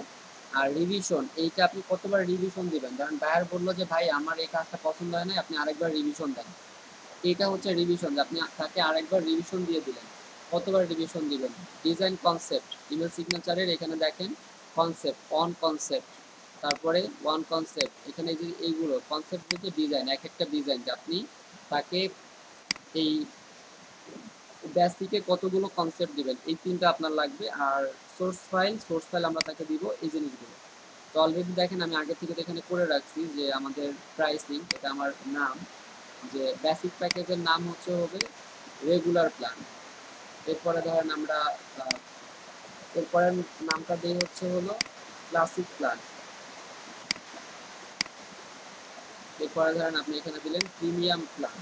আর রিভিশন, এইটা আপনি কতবার রিভিশন দিবেন। কারণ বায়ার বললো যে ভাই আমার এই কাজটা পছন্দ হয় না, আপনি আরেকবার রিভিশন দেন, এটা হচ্ছে রিভিশন, আপনি তাকে আরেকবার রিভিশন দিয়ে দিলেন। কতবার রিভিশন দিবেন। ডিজাইন কনসেপ্ট, ইমেল সিগনেচারের এখানে দেখেন কনসেপ্ট, অন কনসেপ্ট, তারপরে ওয়ান কনসেপ্ট, এখানে যে এইগুলো কনসেপ্ট হচ্ছে ডিজাইন, এক একটা ডিজাইন আপনি তাকে এই বেসিকে কতগুলো কনসেপ্ট দিবেন, এই 3টা আপনার লাগবে। আর সোর্স ফাইল আমরা তাকে দিব, এই জিনিসগুলো। তো অলরেডি দেখেন আমি আগে থেকে এখানে করে রাখছি যে আমাদের প্রাইসিং, এটা আমার নাম, যে বেসিক প্যাকেজের নাম হবে রেগুলার প্ল্যান। এরপরে ধরেন আমরা এরপরে নামটা দিই হলো ক্লাসিক প্ল্যান। এরপরে ধরেন আপনি এখানে দিলেন প্রিমিয়াম প্ল্যান,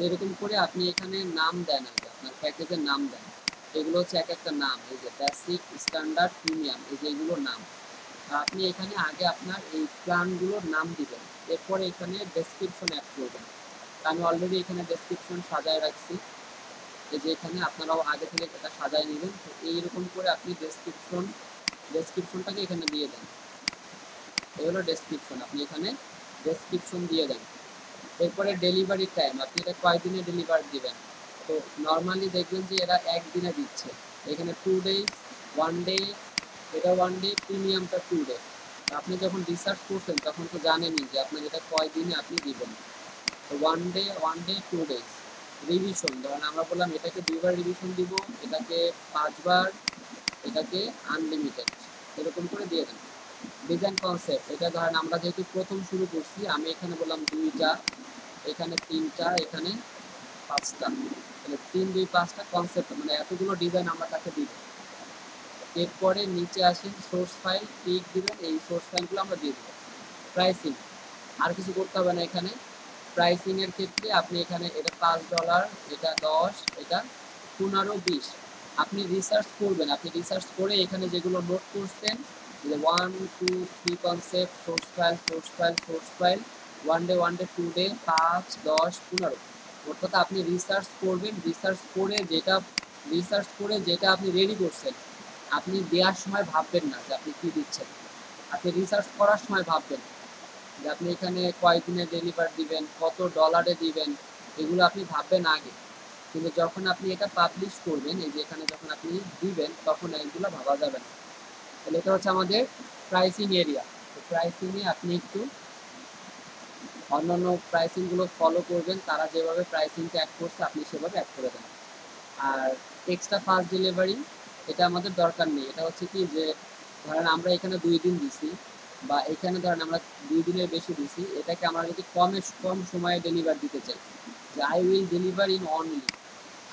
এরকম করে আপনি এখানে নাম দেন, আগে আপনার প্যাকেজের নাম দেন। এগুলো হচ্ছে এক একটা নাম, এই যে বেসিক, স্ট্যান্ডার্ড, প্রিমিয়াম, এই যে এগুলোর নাম। আপনি এখানে আগে আপনার এই প্ল্যানগুলোর নাম দিবেন, এরপরে এখানে ডেসক্রিপশন অ্যাড করবেন। আমি অলরেডি এখানে ডেসক্রিপশন সাজায় রাখছি, এই যে এখানে আপনারাও আগে থেকে এটা সাজায় নেবেন। তো এইরকম করে আপনি ডেসক্রিপশনটাকে এখানে দিয়ে দেন। এই হলো ডেসক্রিপশন, আপনি এখানে ডেসক্রিপশন দিয়ে দেন। এরপরে ডেলিভারি টাইম, আপনি এটা কয়দিনে ডেলিভার দিবেন। তো নর্মালি দেখবেন যে এরা একদিনে দিচ্ছে, এখানে 2 ডেজ, 1 ডে, এটা 1 ডে, প্রিমিয়ামটা 2 ডে। আপনি যখন রিসার্চ করছেন তখন তো জানেনই যে আপনার এটা কয়দিনে আপনি দিবেন। তো 1 ডে, 1 ডে, 2 ডেজ। রিভিশন, ধরেন আমরা বললাম এটাকে 2 বার রিভিশন দিব, এটাকে 5 বার, এটাকে আনলিমিটেড, এরকম করে দিয়ে দেন। ডিজাইন কনসেপ্ট, এটা ধরেন আমরা যেহেতু প্রথম শুরু করছি, আমি এখানে বললাম 2টা, এখানে 3টা, এখানে 5টা, তাহলে 3, 2, 5টা কনসেপ্ট, মানে এতগুলো ডিজাইন আমরা তাকে দিব। এরপরে নিচে আসেন সোর্স ফাইল, পিক দিবেন, এই সোর্স ফাইলগুলো আমরা দিয়ে দেবো। প্রাইসিং, আর কিছু করতে হবে না এখানে। প্রাইসিং এর ক্ষেত্রে আপনি এখানে এটা $5, এটা 10, এটা 15, 20। আপনি রিসার্চ করবেন, আপনি রিসার্চ করে এখানে যেগুলো নোট করছেন, যে 1, 2, 3 concept, source file, source file, source file, 1 day, 1 day, 2 day, 5, 10, 15। অর্থাৎ আপনি রিসার্চ করবেন, রিসার্চ করে যেটা আপনি রেডি করছেন, আপনি দেওয়ার সময় ভাববেন না যে আপনি কি দিচ্ছেন, আপনি রিসার্চ করার সময় ভাববেন যে আপনি এখানে কয়দিনে ডেলিভার দিবেন, কত ডলারে দিবেন, এগুলো আপনি ভাববেন আগে। কিন্তু যখন আপনি এটা পাবলিশ করবেন, এই যে এখানে যখন আপনি দিবেন, তখন এগুলো ভাবা যাবে না। তাহলে এটা হচ্ছে আমাদের প্রাইসিং এরিয়া। তো প্রাইসিংয়ে আপনি একটু অন্যান্য প্রাইসিংগুলো ফলো করবেন, তারা যেভাবে প্রাইসিংটা অ্যাড করছে আপনি সেভাবে অ্যাড করে দেন। আর এক্সট্রা ফাস্ট ডেলিভারি, এটা আমাদের দরকার নেই। এটা হচ্ছে কি যে ধরেন আমরা এখানে 2 দিন দিছি, বা এখানে ধরেন আমরা 2 দিনের বেশি দিছি, এটাকে আমরা যদি কম সময়ে ডেলিভার দিতে চাই, যে I will deliver in only,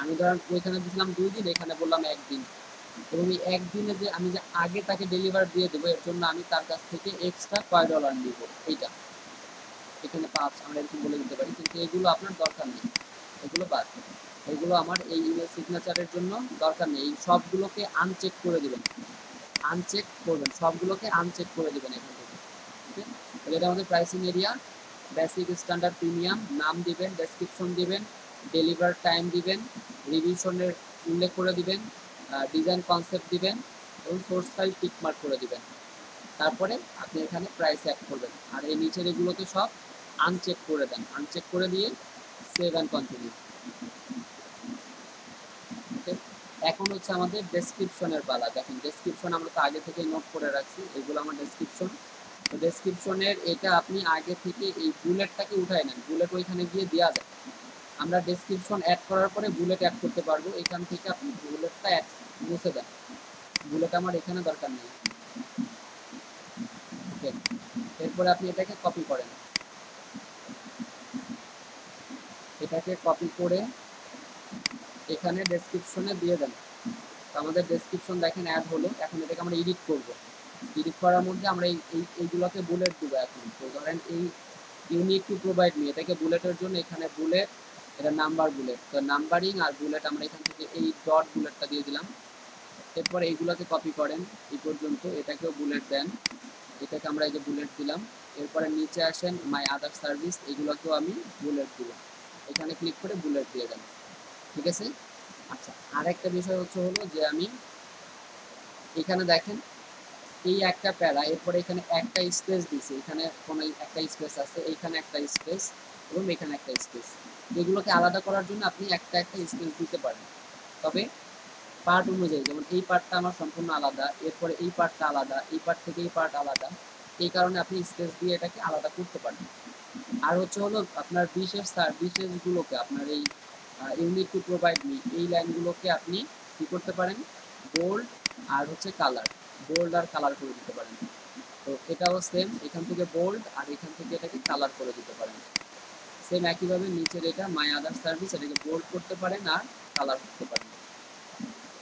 আমি ধরেন ওইখানে দিয়েছিলাম 2 দিন, এখানে বললাম 1 দিন, এবং এই 1 দিনে যে আমি যে আগে তাকে ডেলিভার দিয়ে দেবো, এর জন্য আমি তার কাছ থেকে এক্সট্রা কয় ডলার নিব, এইটা এখানে 5 আমরা এরকম বলে দিতে পারি। কিন্তু এগুলো আপনার দরকার নেই, এগুলো বাদ, এগুলো আমার এই ইমেল সিগনেচারের জন্য দরকার নেই। এই সবগুলোকে আনচেক করে দিবেন, আনচেক করবেন, সবগুলোকে আনচেক করে দিবেন এখান থেকে। ওকে, তাহলে এটা আমাদের pricing area. Basic, standard, premium, নাম দিবেন, ডেসক্রিপশন দিবেন, ডেলিভার টাইম দিবেন, রিভিশনের উল্লেখ করে দিবেন, ডিজাইন কনসেপ্ট দিবেন, এবং সোর্স ফাইল টিক মার্ক করে দিবেন। তারপরে আপনি এখানে প্রাইস অ্যাড করবেন, আর এই নিচের এগুলোকে সব আনচেক করে দেন, আনচেক করে দিয়ে সেভ অ্যান্ড কন্টিনিউ। ওকে, এখন হচ্ছে আমাদের ডেসক্রিপশনের পালা। দেখেন ডেসক্রিপশন আমরা তো আগে থেকে নোট করে রাখছি, এগুলো আমার ডেসক্রিপশন। তো ডেসক্রিপশনের এটা আপনি আগে থেকে এই বুলেটটাকে উঠায় নেন, বুলেট ওইখানে গিয়ে দেওয়া যায়। আমরা ডেসক্রিপশন অ্যাড করার পরে বুলেট অ্যাড করতে পারবো, এখান থেকে আপনি বুলেটটা মুছে দেন, বুলেট আমার এখানে দরকার নেই। ওকে, এরপরে আপনি এটাকে কপি করেন, এটাকে কপি করে এখানে ডেসক্রিপশনে দিয়ে দেন। আমাদের ডেসক্রিপশন দেখেন অ্যাড হলো। এখন এটাকে আমরা এডিট করব, এডিট করার মধ্যে আমরা এইগুলোকে বুলেট দেবো। এখন তো ধরেন এই ইউনিক টু প্রোভাইড মি, এটাকে বুলেটের জন্য এখানে বুলেট, এটা নাম্বার বুলেট, তো নাম্বারিং আর বুলেট আমরা এখান থেকে এই ডট বুলেটটা দিয়ে দিলাম। এরপর এইগুলোকে কপি করেন এই পর্যন্ত, এটাকেও বুলেট দেন, এটাকে আমরা এই যে বুলেট দিলাম। এরপরে নিচে আসেন মাই আদার সার্ভিস, এগুলোকেও আমি বুলেট দিব, এখানে ক্লিক করে বুলেট দিয়ে দেন। ঠিক আছে। আচ্ছা, আরেকটা বিষয় হলো যে আমি এখানে দেখেন এই একটা প্যারা, এরপরে এখানে একটা স্পেস দিছি, এখানে কোনো একটা স্পেস আছে, এইখানে একটা স্পেস, এবং এখানে একটা স্পেস। এগুলোকে আলাদা করার জন্য আপনি একটা স্পেস দিতে পারেন, তবে পার্ট অনুযায়ী, যেমন এই পার্টটা আমার সম্পূর্ণ আলাদা, এরপরে এই পার্টটা আলাদা, এই পার্ট থেকে এই পার্ট আলাদা, এই কারণে আপনি স্পেস দিয়ে এটাকে আলাদা করতে পারেন। আর হলো আপনার বিশেষগুলোকে আপনার এই ইউনিট টু প্রোভাইড মি, এই লাইনগুলোকে আপনি কি করতে পারেন, বোল্ড আর কালার, বোল্ড আর কালার করে দিতে পারেন। তো এটাও সেম, এখান থেকে বোল্ড আর এখান থেকে এটাকে কালার করে দিতে পারেন। সেম একইভাবে নিচের এটা মাই আদার সার্ভিস, এটাকে বোল্ড করতে পারেন আর কালার করতে পারেন।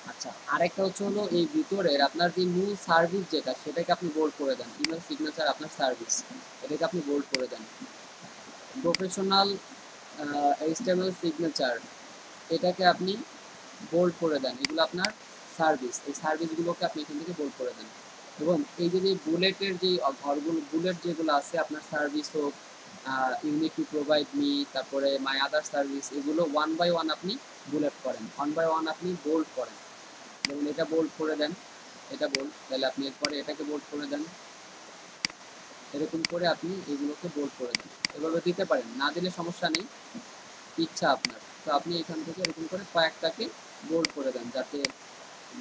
আচ্ছা, আচ্ছা, আরেকটা হচ্ছে হলো এই ভিতরের আপনার যে মূল সার্ভিস যেটা সেটাকে আপনি বোল্ড করে দেন। ইমেল সিগনেচার আপনার সার্ভিস, এটাকে আপনি বোল্ড করে দেন। প্রফেশনাল এইচটিএমএল সিগনেচার, এটাকে আপনি বোল্ড করে দেন। এগুলো আপনার সার্ভিস, এই সার্ভিসগুলোকে আপনি এখান থেকে বোল্ড করে দেন। এবং এই যে বুলেটের যে ঘরগুলো, বুলেট যেগুলো আছে আপনার সার্ভিস হোক, ইউনিট টু প্রোভাইড মি, তারপরে মাই আদার সার্ভিস, এগুলো ওয়ান বাই ওয়ান আপনি বুলেট করেন, ওয়ান বাই ওয়ান আপনি বোল্ড করেন। যেমন এটা বোল্ড করে দেন, এটা বোল্ড, তাহলে আপনি এরপরে এটাকে বোল্ড করে দেন। এরকম করে আপনি এগুলোকে বোল্ড করে দেন। এভাবে দিতে পারেন, না দিলে সমস্যা নেই, ইচ্ছা আপনার। তো আপনি এখান থেকে এরকম করে কয়েকটাকে বোল্ড করে দেন, যাতে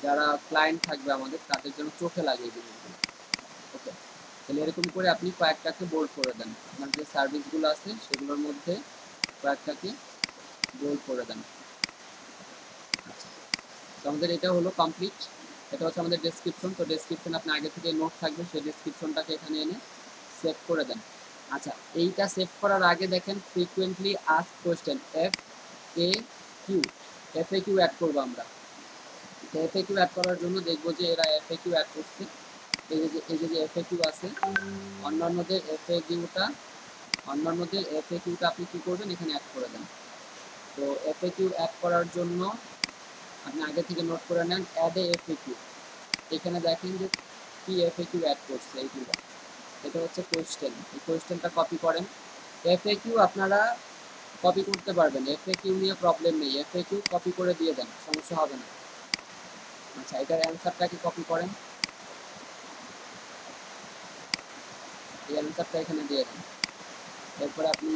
যারা ক্লায়েন্ট থাকবে আমাদের তাদের জন্য চোখে লাগে এই জিনিসগুলো। ওকে, তাহলে এরকম করে আপনি কয়েকটাকে বোল্ড করে দেন। আপনার যে সার্ভিসগুলো আছে সেগুলোর মধ্যে কয়েকটাকে বোল্ড করে দেন। আচ্ছা, তো আমাদের এটা হলো কমপ্লিট। এটা হচ্ছে আমাদের ডেসক্রিপশন। তো ডেসক্রিপশন আপনি আগে থেকে নোট থাকবে, সেই ডেসক্রিপশনটাকে এখানে এনে সেভ করে দেন। আচ্ছা, এইটা সেভ করার আগে দেখেন frequently ask question, FAQ add করবো আমরা। এফএকিউ অ্যাড করার জন্য দেখবো যে এরা এফএকিউ অ্যাড করছে। এই যে এফএকিউ আছে, অন্যান্যদের এফএকিউটা আপনি কি করবেন, এখানে অ্যাড করে দেন। তো এফএকিউ অ্যাড করার জন্য আপনি আগে থেকে নোট করে নেন, অ্যাড এ এফএকিউ। এখানে দেখেন যে কি এফএকিউ অ্যাড করছে এইগুলো। এটা হচ্ছে কোয়েশ্চেন, এই কোয়েশ্চেনটা কপি করেন। এফএকিউ আপনারা কপি করতে পারবেন, এফএকিউ নিয়ে প্রবলেম নেই, এফএকিউ কপি করে দিয়ে দেন, সমস্যা হবে না। আচ্ছা, এটার অ্যান্সারটাকে কপি করেন, এই অ্যান্সারটা এখানে দিয়ে দেন। এরপর আপনি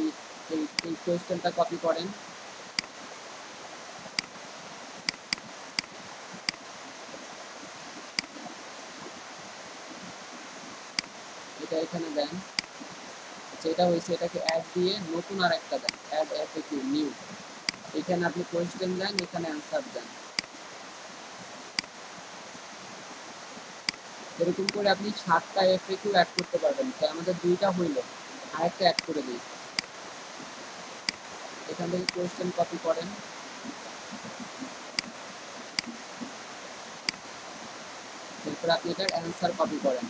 এই কোয়েশ্চেনটা কপি করেন, এটা এখানে দেন। আচ্ছা, এটা হয়েছে, এটাকে অ্যাড দিয়ে নতুন আর একটা দেন, অ্যাড এফএকিউ নিউ। এখানে আপনি কোয়েশ্চেন দেন, এখানে অ্যান্সার দেন। এরকম করে আপনি 7টা এফএকিউ অ্যাড করতে পারবেন। তাই আমাদের 2টা হইল, আরেকটা অ্যাড করে দিই। এখান থেকে কোয়েশ্চেন কপি করেন, এরপর আপনি এটার অ্যান্সার কপি করেন,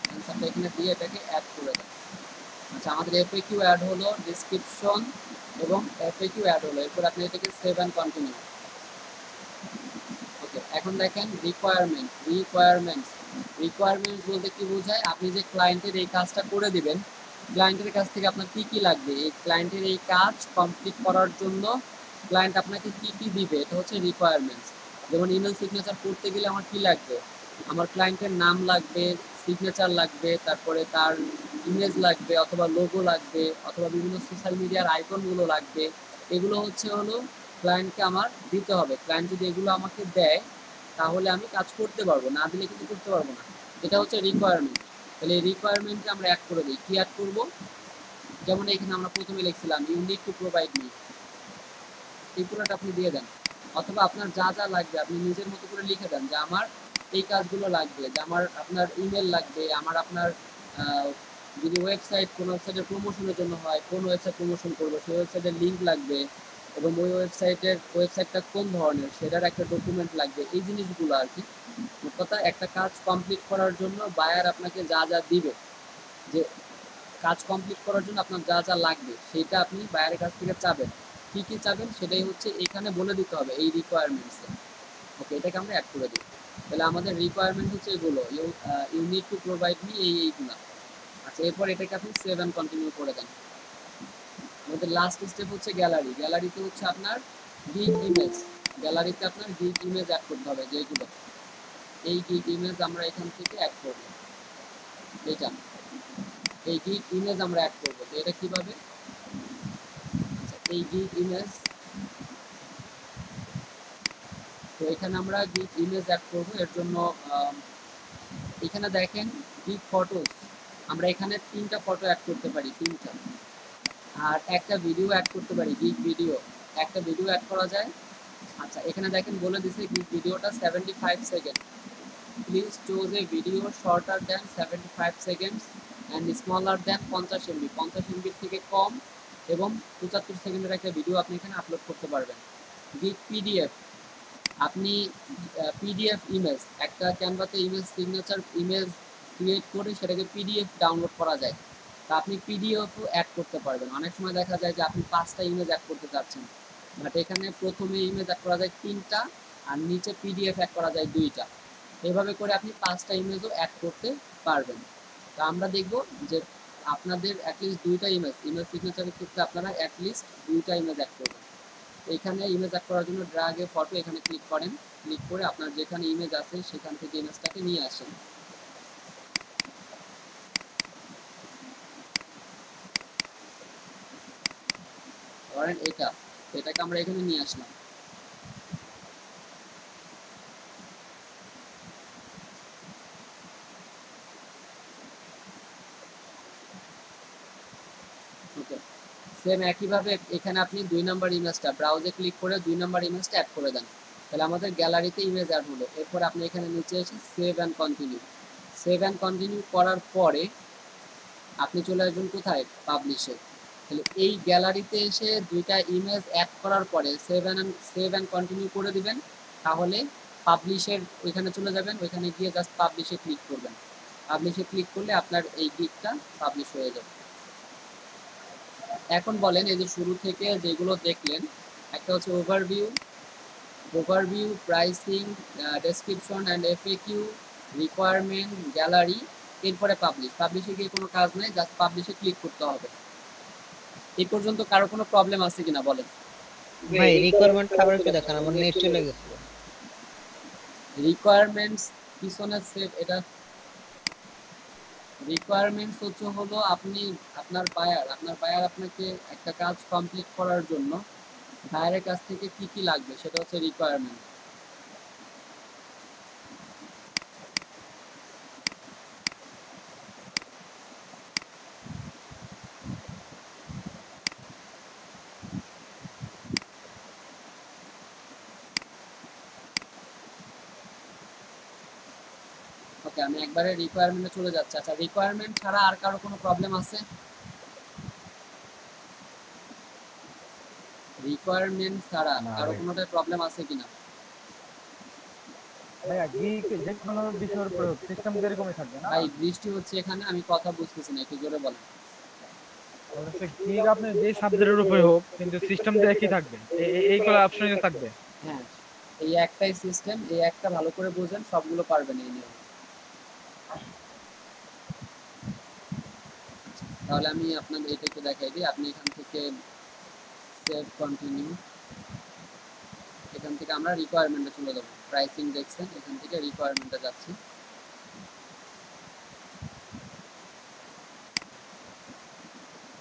অ্যান্সারটা এখানে দিয়ে এটাকে অ্যাড করে দেন। আচ্ছা, আমাদের এফএকিউ অ্যাড হলো, ডেসক্রিপশন এবং এফএকিউ অ্যাড হলো। এরপর আপনি এটাকে সেভ অ্যান্ড কন্টিনিউ। ওকে, এখন দেখেন রিকোয়ারমেন্টস বলতে কি বোঝায়, আপনি যে ক্লায়েন্টের এই কাজটা করে দিবেন, ক্লায়েন্টের কাছ থেকে আপনার কি কি লাগবে, এই ক্লায়েন্টের এই কাজ কমপ্লিট করার জন্য ক্লায়েন্ট আপনাকে কি কি দিবে, এটা হচ্ছে রিকোয়ারমেন্টস। যেমন ইমেল সিগনেচার করতে গেলে আমার কি লাগবে, আমার ক্লায়েন্টের নাম লাগবে, সিগনেচার লাগবে, তারপরে তার ইমেজ লাগবে, অথবা লোগো লাগবে, অথবা বিভিন্ন সোশ্যাল মিডিয়ার আইকনগুলো লাগবে। এগুলো হলো ক্লায়েন্টকে আমার দিতে হবে। ক্লায়েন্ট যদি এগুলো আমাকে দেয় তাহলে আমি কাজ করতে পারবো, না দিলে কিন্তু করতে পারবো না। এটা হচ্ছে রিকোয়ারমেন্ট। তাহলে এই রিকোয়ারমেন্টকে আমরা অ্যাড করে দিই। কি অ্যাড করব, যেমন এখানে আমরা প্রথমে লিখছিলাম you need to provide me, এই পুরোটা আপনি দিয়ে দেন। অথবা আপনার যা যা লাগবে আপনি নিজের মতো করে লিখে দেন, যে আমার এই কাজগুলো লাগবে, যে আপনার ইমেল লাগবে, আপনার যদি কোনো ওয়েবসাইটের প্রমোশনের জন্য হয়, কোন ওয়েবসাইট প্রমোশন করবো সেই ওয়েবসাইটের লিঙ্ক লাগবে, এবং ওই ওয়েবসাইটটা কোন ধরনের সেটার একটা ডকুমেন্ট লাগবে। এই জিনিসগুলো আর কি। মোট কথা, একটা কাজ কমপ্লিট করার জন্য বায়ার আপনাকে যা যা দিবে, যে কাজ কমপ্লিট করার জন্য আপনার যা যা লাগবে সেটা আপনি বায়ারের কাছ থেকে চাবেন। কি কি চাবেন সেটাই হচ্ছে এখানে বলে দিতে হবে এই রিকোয়ারমেন্টসে। ওকে, এটাকে আমরা অ্যাড করে দিই। তাহলে আমাদের রিকোয়ারমেন্ট হচ্ছে এগুলো, you need to provide me, এইগুলো। আচ্ছা, এরপর এটাকে আপনি সেভ অ্যান্ড কন্টিনিউ করে দেন। আমাদের লাস্ট স্টেপ হচ্ছে গ্যালারি। গ্যালারিতে হচ্ছে আপনার গিগ ইমেজ, গ্যালারিতে আপনার গিগ ইমেজ অ্যাড করতে হবে। যেগুলো এই গিগ ইমেজ আমরা এখান থেকে অ্যাড করব, এই গিগ ইমেজ আমরা অ্যাড করবো। তো এটা কিভাবে, আচ্ছা, এই গিগ ইমেজ, তো এখানে আমরা গিগ ইমেজ অ্যাড করবো। এর জন্য এখানে দেখেন গিগ ফটোস, আমরা এখানে 3টা ফটো অ্যাড করতে পারি, 3টা। আর একটা ভিডিও অ্যাড করতে পারি, গিগ ভিডিও, একটা ভিডিও অ্যাড করা যায়। আচ্ছা, এখানে দেখেন বলে দিছে গিগ ভিডিওটা 75 second. Please choose a video shorter than 75 seconds and smaller than 50 MB। 50 MB থেকে কম এবং 75 সেকেন্ডের একটা ভিডিও আপনি এখানে আপলোড করতে পারবেন। গিগ পিডিএফ, আপনি পিডিএফ ইমেজ, একটা ক্যানভাতে ইমেজ সিগনেচার ইমেজ ক্রিয়েট করে সেটাকে পিডিএফ ডাউনলোড করা যায়। তা আপনি পিডিএফও অ্যাড করতে পারবেন। অনেক সময় দেখা যায় যে আপনি 5টা ইমেজ অ্যাড করতে চাচ্ছেন, বাট এখানে প্রথমে ইমেজ অ্যাড করা যায় 3টা আর নিচে পিডিএফ অ্যাড করা যায় 2টা। এভাবে করে আপনি 5টা ইমেজও অ্যাড করতে পারবেন। তা আমরা দেখব যে আপনাদের অ্যাটলিস্ট 2টা ইমেজ সিগনেচারের ক্ষেত্রে আপনারা অ্যাটলিস্ট 2টা ইমেজ অ্যাড করবেন। এখানে ইমেজ অ্যাড করার জন্য ড্র্যাগ এ ফটো এখানে ক্লিক করেন, ক্লিক করে আপনার যেখানে ইমেজ আছে সেখান থেকে ইমেজটাকে নিয়ে আসেন। ধরেন এটাকে আমরা এখানে নিয়ে আসলাম। ওকে, সেম একইভাবে এখানে আপনি 2 নাম্বার ইমেজটা ব্রাউজে ক্লিক করে 2 নাম্বার ইমেজটা অ্যাড করে দেন। তাহলে আমাদের গ্যালারিতে ইমেজ অ্যাড হলো। এরপর আপনি এখানে নিচে এসে save and continue. Save and continue করার পরে আপনি চলে আসবেন কোথায়? পাবলিশে। তাহলে এই গ্যালারিতে এসে 2টা ইমেজ অ্যাড করার পরে সেভ অ্যান্ড কন্টিনিউ করে দিবেন। তাহলে পাবলিশের ওইখানে চলে যাবেন, ওইখানে গিয়ে জাস্ট পাবলিশে ক্লিক করবেন। পাবলিশে ক্লিক করলে আপনার এই গিগটা পাবলিশ হয়ে যাবে। এখন বলেন, এই যে শুরু থেকে যেগুলো দেখলেন, একটা হচ্ছে overview, pricing, description and FAQ, requirement, gallery, এরপরে পাবলিশে গিয়ে কোনো কাজ নেই, জাস্ট পাবলিশে ক্লিক করতে হবে। এই পর্যন্ত কারো কোনো প্রবলেম আছে কিনা বলেন? ভাই রিকোয়ারমেন্ট আবার একটু দেখান, আমার নেট চলে গেছে। রিকোয়ারমেন্টস পিছনে সেভ, এটা রিকোয়ারমেন্টস হলো আপনি আপনার বায়ার আপনাকে একটা কাজ কমপ্লিট করার জন্য বায়ারের কাছ থেকে কি কি লাগবে সেটা হচ্ছে রিকোয়ারমেন্ট। ওকে, আমি একবারে রিকোয়ারমেন্টে চলে যাচ্ছি। আচ্ছা, রিকোয়ারমেন্ট ছাড়া আর কারো কোনো প্রবলেম আছে? রিকোয়ারমেন্ট ছাড়া কারো কোনোটা প্রবলেম আছে কিনা? ভাইয়া গিগ যে কোনো বিষয়ের উপর সিস্টেম এরকমই থাকবে না? ভাই বৃষ্টি হচ্ছে এখানে, আমি কথা বুঝতেছি না, একটু জোরে বলেন। হচ্ছে গিগ আপনি যে সাবজেক্টের উপরে হোক কিন্তু সিস্টেম তো একই থাকবে, এইগুলো অপশনই থাকবে। হ্যাঁ, এই একটাই সিস্টেম, এই একটা ভালো করে বোঝেন, সবগুলো পারবেন এই নিয়ে। তাহলে আমি আপনাদের এটা একটু দেখাই দিই। আপনি এখান থেকে সেভ কন্টিনিউ, এখান থেকে আমরা রিকোয়ারমেন্টে চলে যাবো। প্রাইসিং দেখছেন, এখান থেকে রিকোয়ারমেন্টে যাচ্ছি।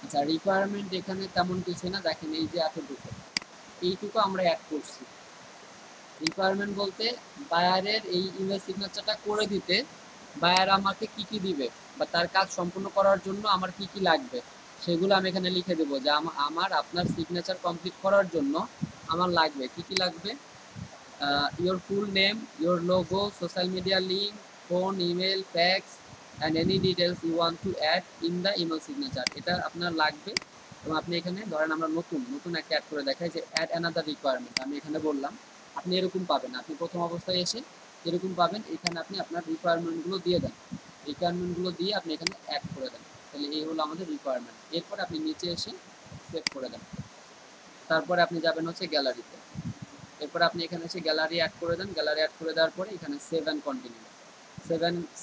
আচ্ছা, রিকোয়ারমেন্ট এখানে তেমন কিছু না, দেখেন এই যে এইটুকু আমরা অ্যাড করছি। রিকোয়ারমেন্ট বলতে বায়ারের এই ইমেজ সিগনেচারটা করে দিতে বায়ার আমাকে কি কি দিবে বা তার কাজ সম্পূর্ণ করার জন্য আমার কি কি লাগবে সেগুলো আমি এখানে লিখে দেবো যে আপনার সিগনেচার কমপ্লিট করার জন্য আমার লাগবে কি কি লাগবে। Your full name, your logo, social media link, phone, email, fax and any details you want to add in the email signature, এটা আপনার লাগবে। এবং আপনি এখানে ধরেন আমরা নতুন একটা অ্যাড করে দেখাই যে অ্যাড অ্যানাদার রিকোয়ারমেন্ট, আমি এখানে বললাম। আপনি এরকম পাবেন, আপনি প্রথম অবস্থায় এসে এরকম পাবেন। এখানে আপনি আপনার রিকোয়ারমেন্টগুলো দিয়ে দেন, রিকোয়ারমেন্টগুলো দিয়ে আপনি এখানে অ্যাড করে দেন। তাহলে এই হলো আমাদের রিকোয়ারমেন্ট। এরপর আপনি নিচে এসে সেভ করে দেন। তারপরে আপনি যাবেন হচ্ছে গ্যালারিতে। এরপর আপনি এখানে এসে গ্যালারি অ্যাড করে দেন। গ্যালারি অ্যাড করে দেওয়ার পরে এখানে save and continue,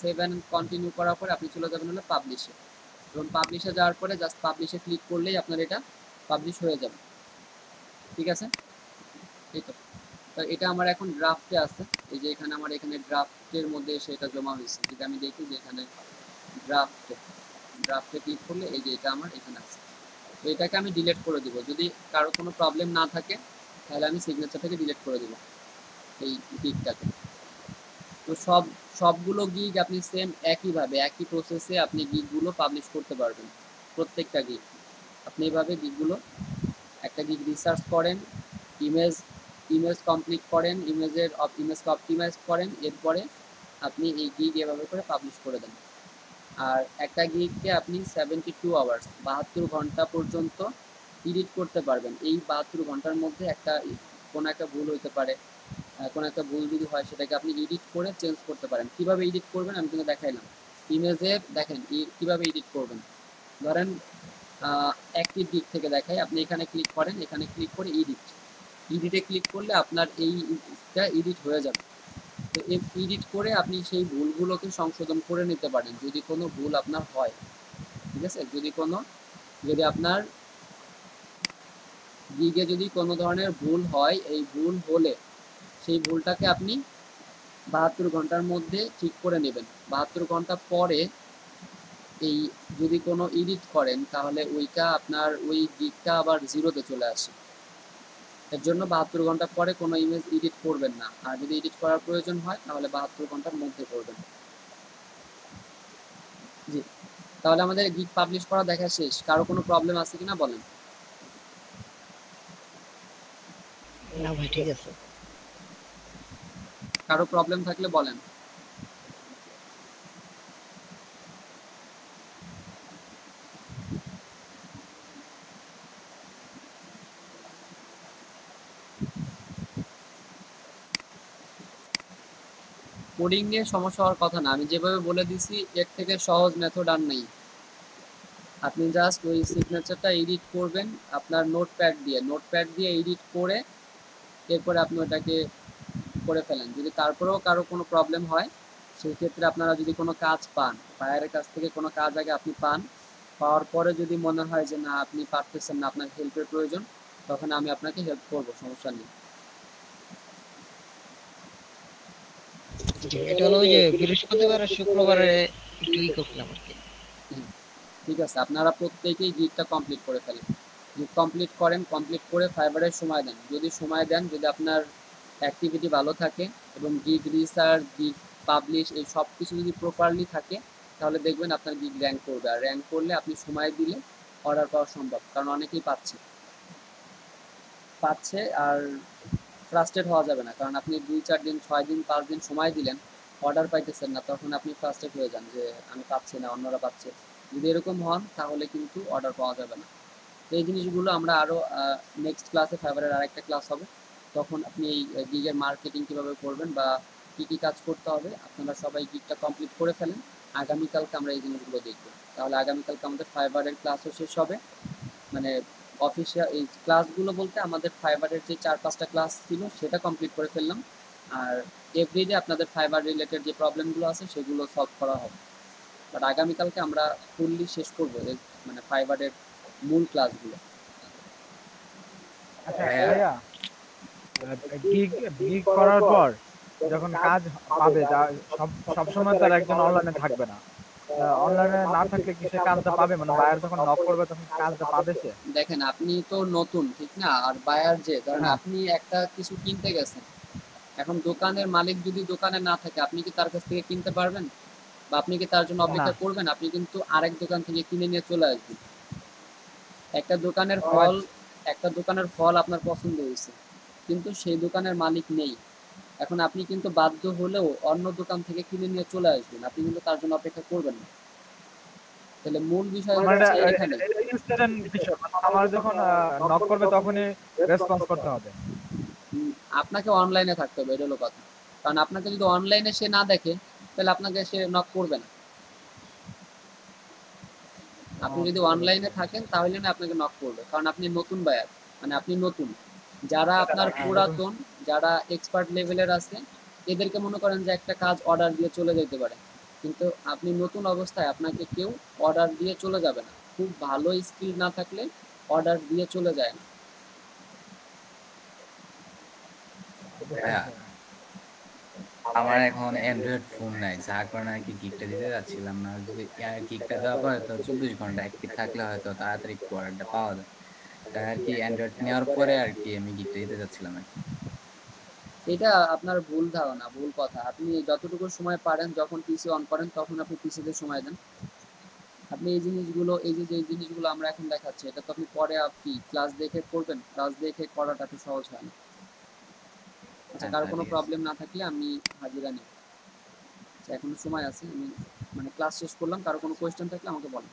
save and continue করার পরে আপনি চলে যাবেন হলো পাবলিশে। এবং পাবলিশে যাওয়ার পরে জাস্ট পাবলিশে ক্লিক করলেই আপনার এটা পাবলিশ হয়ে যাবে। ঠিক আছে, এই তো। এটা আমার এখন ড্রাফটে আছে, এই যে এখানে আমার এখানে ড্রাফটের মধ্যে এসে এটা জমা হয়েছে। যদি আমি দেখি যে এখানে ড্রাফটে ক্লিক করলে এই যে এটা আমার এখানে আছে। তো এটাকে আমি ডিলিট করে দিব। যদি কারো কোনো প্রবলেম না থাকে তাহলে আমি সিগনেচার থেকে ডিলিট করে দিব এই গিগটাকে। তো সবগুলো গিগ আপনি সেম একইভাবে একই প্রসেসে আপনি গিগগুলো পাবলিশ করতে পারবেন। প্রত্যেকটা গিগ আপনি এভাবে গিগগুলো, একটা গিগ রিসার্চ করেন, ইমেজ কমপ্লিট করেন, ইমেজকে অপটিমাইজ করেন, এরপরে আপনি এই গিগ এভাবে করে পাবলিশ করে দেন। আর একটা গিগকে আপনি 72 আওয়ার্স 72 ঘন্টা পর্যন্ত এডিট করতে পারবেন। এই 72 ঘন্টার মধ্যে একটা কোনো একটা ভুল হইতে পারে, কোনো একটা ভুল যদি হয় সেটাকে আপনি এডিট করে চেঞ্জ করতে পারেন। কিভাবে এডিট করবেন আমি কিন্তু দেখাইলাম। ইমেজের দেখেন কিভাবে এডিট করবেন। ধরেন একটি দিক থেকে দেখাই, আপনি এখানে ক্লিক করেন, এখানে ক্লিক করে এডিটে ক্লিক করলে আপনার এইটা এডিট হয়ে যাবে। তো এডিট করে আপনি সেই ভুলগুলোকে সংশোধন করে নিতে পারেন যদি কোনো ভুল আপনার হয়, ঠিক আছে। যদি আপনার গিগে যদি কোনো ধরনের ভুল হয়, এই ভুল হলে সেই ভুলটাকে আপনি 72 ঘন্টার মধ্যে ঠিক করে নেবেন। 72 ঘন্টা পরে এই যদি কোনো এডিট করেন তাহলে ওইটা আপনার ওই গিগটা আবার জিরোতে চলে আসে। এর জন্য 72 ঘন্টা পরে কোনো ইমেজ এডিট করবেন না। আর যদি এডিট করার প্রয়োজন হয় তাহলে 72 ঘন্টার মধ্যে করবেন। জি, তাহলে আমাদের গিগ পাবলিশ করা দেখা শেষ। কারো কোনো প্রবলেম আছে কিনা বলেন। না ভাই ঠিক আছে। কারো প্রবলেম থাকলে বলেন। কোডিং নিয়ে সমস্যা হওয়ার কথা না, আমি যেভাবে বলে দিছি এর থেকে সহজ মেথড আর নেই। আপনি জাস্ট ওই সিগনেচারটা এডিট করবেন আপনার নোটপ্যাড দিয়ে এডিট করে এরপরে আপনি ওটাকে করে ফেলেন। যদি তারপরেও কারো কোনো প্রবলেম হয় সেই ক্ষেত্রে আপনারা যদি কোনো কাজ পান, বায়ারের কাছ থেকে কোনো কাজ আগে আপনি পাওয়ার পরে যদি মনে হয় যে না আপনি পারতেছেন না, আপনার হেল্পের প্রয়োজন, তখন আমি আপনাকে হেল্প করবো, সমস্যা নেই। এটা হলো ওই যে বৃহস্পতিবার আর শুক্রবারে একটু ই করছিলাম আর কি। ঠিক আছে, আপনারা প্রত্যেকেই গিগটা কমপ্লিট করে ফেলেন। গিগ কমপ্লিট করেন, কমপ্লিট করে ফাইবারের সময় দেন। যদি সময় দেন, যদি আপনার অ্যাক্টিভিটি ভালো থাকে এবং গিগ রিসার্চ, গিগ পাবলিশ এই সব কিছু যদি প্রপারলি থাকে তাহলে দেখবেন আপনার গিগ র্যাঙ্ক করবে। আর র্যাঙ্ক করলে আপনি সময় দিলে অর্ডার পাওয়া সম্ভব, কারণ অনেকেই পাচ্ছে আর ফ্রাস্ট্রেট হওয়া যাবে না। কারণ আপনি 2-4 দিন 6 দিন 5 দিন সময় দিলেন, অর্ডার পাইতেছেন না, তখন আপনি ফ্রাস্ট্রেট হয়ে যান যে আমি পাচ্ছি না, অন্যরা পাচ্ছে। যদি এরকম হন তাহলে কিন্তু অর্ডার পাওয়া যাবে না। এই জিনিসগুলো আমরা আরও নেক্সট ক্লাসে, ফাইবারের আরেকটা ক্লাস হবে, তখন আপনি এই গিগের মার্কেটিং কীভাবে করবেন বা কী কী কাজ করতে হবে আপনারা সবাই গিগটা কমপ্লিট করে ফেলেন। আগামীকালকে আমরা এই জিনিসগুলো দেখব। তাহলে আগামীকালকে আমাদের ফাইবারের ক্লাসও শেষ হবে। মানে অফিসিয়াল এই ক্লাসগুলো বলতে আমাদের ফাইবারের যে 4-5টা ক্লাস ছিল সেটা কমপ্লিট করে ফেললাম। আর এভরিডে আপনাদের ফাইবার রিলেটেড যে প্রবলেমগুলো আছে সেগুলো সলভ করা হবে। বাট আগামীকালকে আমরা ফুললি শেষ করবো মানে ফাইবারের মূল ক্লাসগুলো। আচ্ছা ভাইয়া, ভাইয়া, গিগ গিগ করার পর যখন কাজ পাবে, সব সময় তার একজন অনলাইনে থাকবে না। অনলাইনে না থাকলে কি সে কাজটা পাবে? মানে বায়ার যখন নক করবে তখন কাজটা পাবে সে? দেখেন আপনি তো নতুন, ঠিক না? আর বায়ার যে ধরেন হ্যাঁ। আপনি একটা কিছু কিনতে গেছেন, এখন দোকানের মালিক যদি দোকানে না থাকে আপনি কি তার কাছ থেকে কিনতে পারবেন? বা আপনি কি তার জন্য অপেক্ষা না। করবেন? আপনি কিন্তু আরেক দোকান থেকে কিনে নিয়ে চলে আসবেন। একটা দোকানের ও ফল আচ্ছা। একটা দোকানের ফল আপনার পছন্দ হয়েছে, কিন্তু সেই দোকানের মালিক নেই। এখন আপনি কিন্তু বাধ্য হলেও অন্য দোকান থেকে কিনে নিয়ে চলে আসবেন, আপনি কিন্তু তার জন্য অপেক্ষা করবেন না। তাহলে মূল বিষয় মানে হচ্ছে এখানে। এটা ইনস্ট্যান্ট বিষয়, মানে আমার যখন নক করবে তখনই রেসপন্স করতে হবে। আপনাকে অনলাইনে থাকতে হবে, এটা হলো কথা। কারণ আপনাকে যদি অনলাইনে সে না দেখে তাহলে আপনাকে সে নক করবে না। আপনি যদি বুঝতে অনলাইনে পারছি। থাকেন তাহলে না আপনাকে নক করবে, কারণ আপনি নতুন বায়ার, মানে আপনি নতুন। যারা আপনার হ্যাঁ, পুরাতন, যারা এক্সপার্ট লেভেলের আছে, এদেরকে মনে করেন যে একটা কাজ অর্ডার দিয়ে চলে যেতে পারে, কিন্তু আপনি নতুন অবস্থায় আপনাকে কেউ অর্ডার দিয়ে চলে যাবে না। খুব ভালো স্কিল না থাকলে অর্ডার দিয়ে চলে যায় না। বুঝতে ভাইয়া, পারছি। আমার এখন অ্যান্ড্রয়েড ফোন নাই, যার কারণে আর কি গিগটা দিতে যাচ্ছিলাম না। যদি গিগটা দেওয়ার পরে তো 24 ঘন্টা অ্যাক্টিভ থাকলে হয়তো তাড়াতাড়ি একটু অর্ডারটা পাওয়া যায়। তাই আর কি অ্যান্ড্রয়েড নেওয়ার পরে আর কি আমি গিগটা দিতে যাচ্ছিলাম আর কি। এটা আপনার ভুল ধারণা, ভুল কথা। আপনি যতটুকু সময় পারেন, যখন পিসি অন করেন তখন আপনি পিসিতে সময় দেন। আপনি এই জিনিসগুলো, এই যে জিনিসগুলো আমরা এখন দেখাচ্ছি, এটা তো আপনি পরে আপনি ক্লাস দেখে করবেন, ক্লাস দেখে করাটা তো সহজ হয় না। আচ্ছা, কারো আচ্ছা কোনো ঠিক আছে। প্রবলেম না থাকলে আমি হাজিরা নেব। আচ্ছা, এখনো সময় আছে, আমি মানে ক্লাস শেষ করলাম, কারো কোনো কোয়েশ্চেন থাকলে আমাকে বলেন।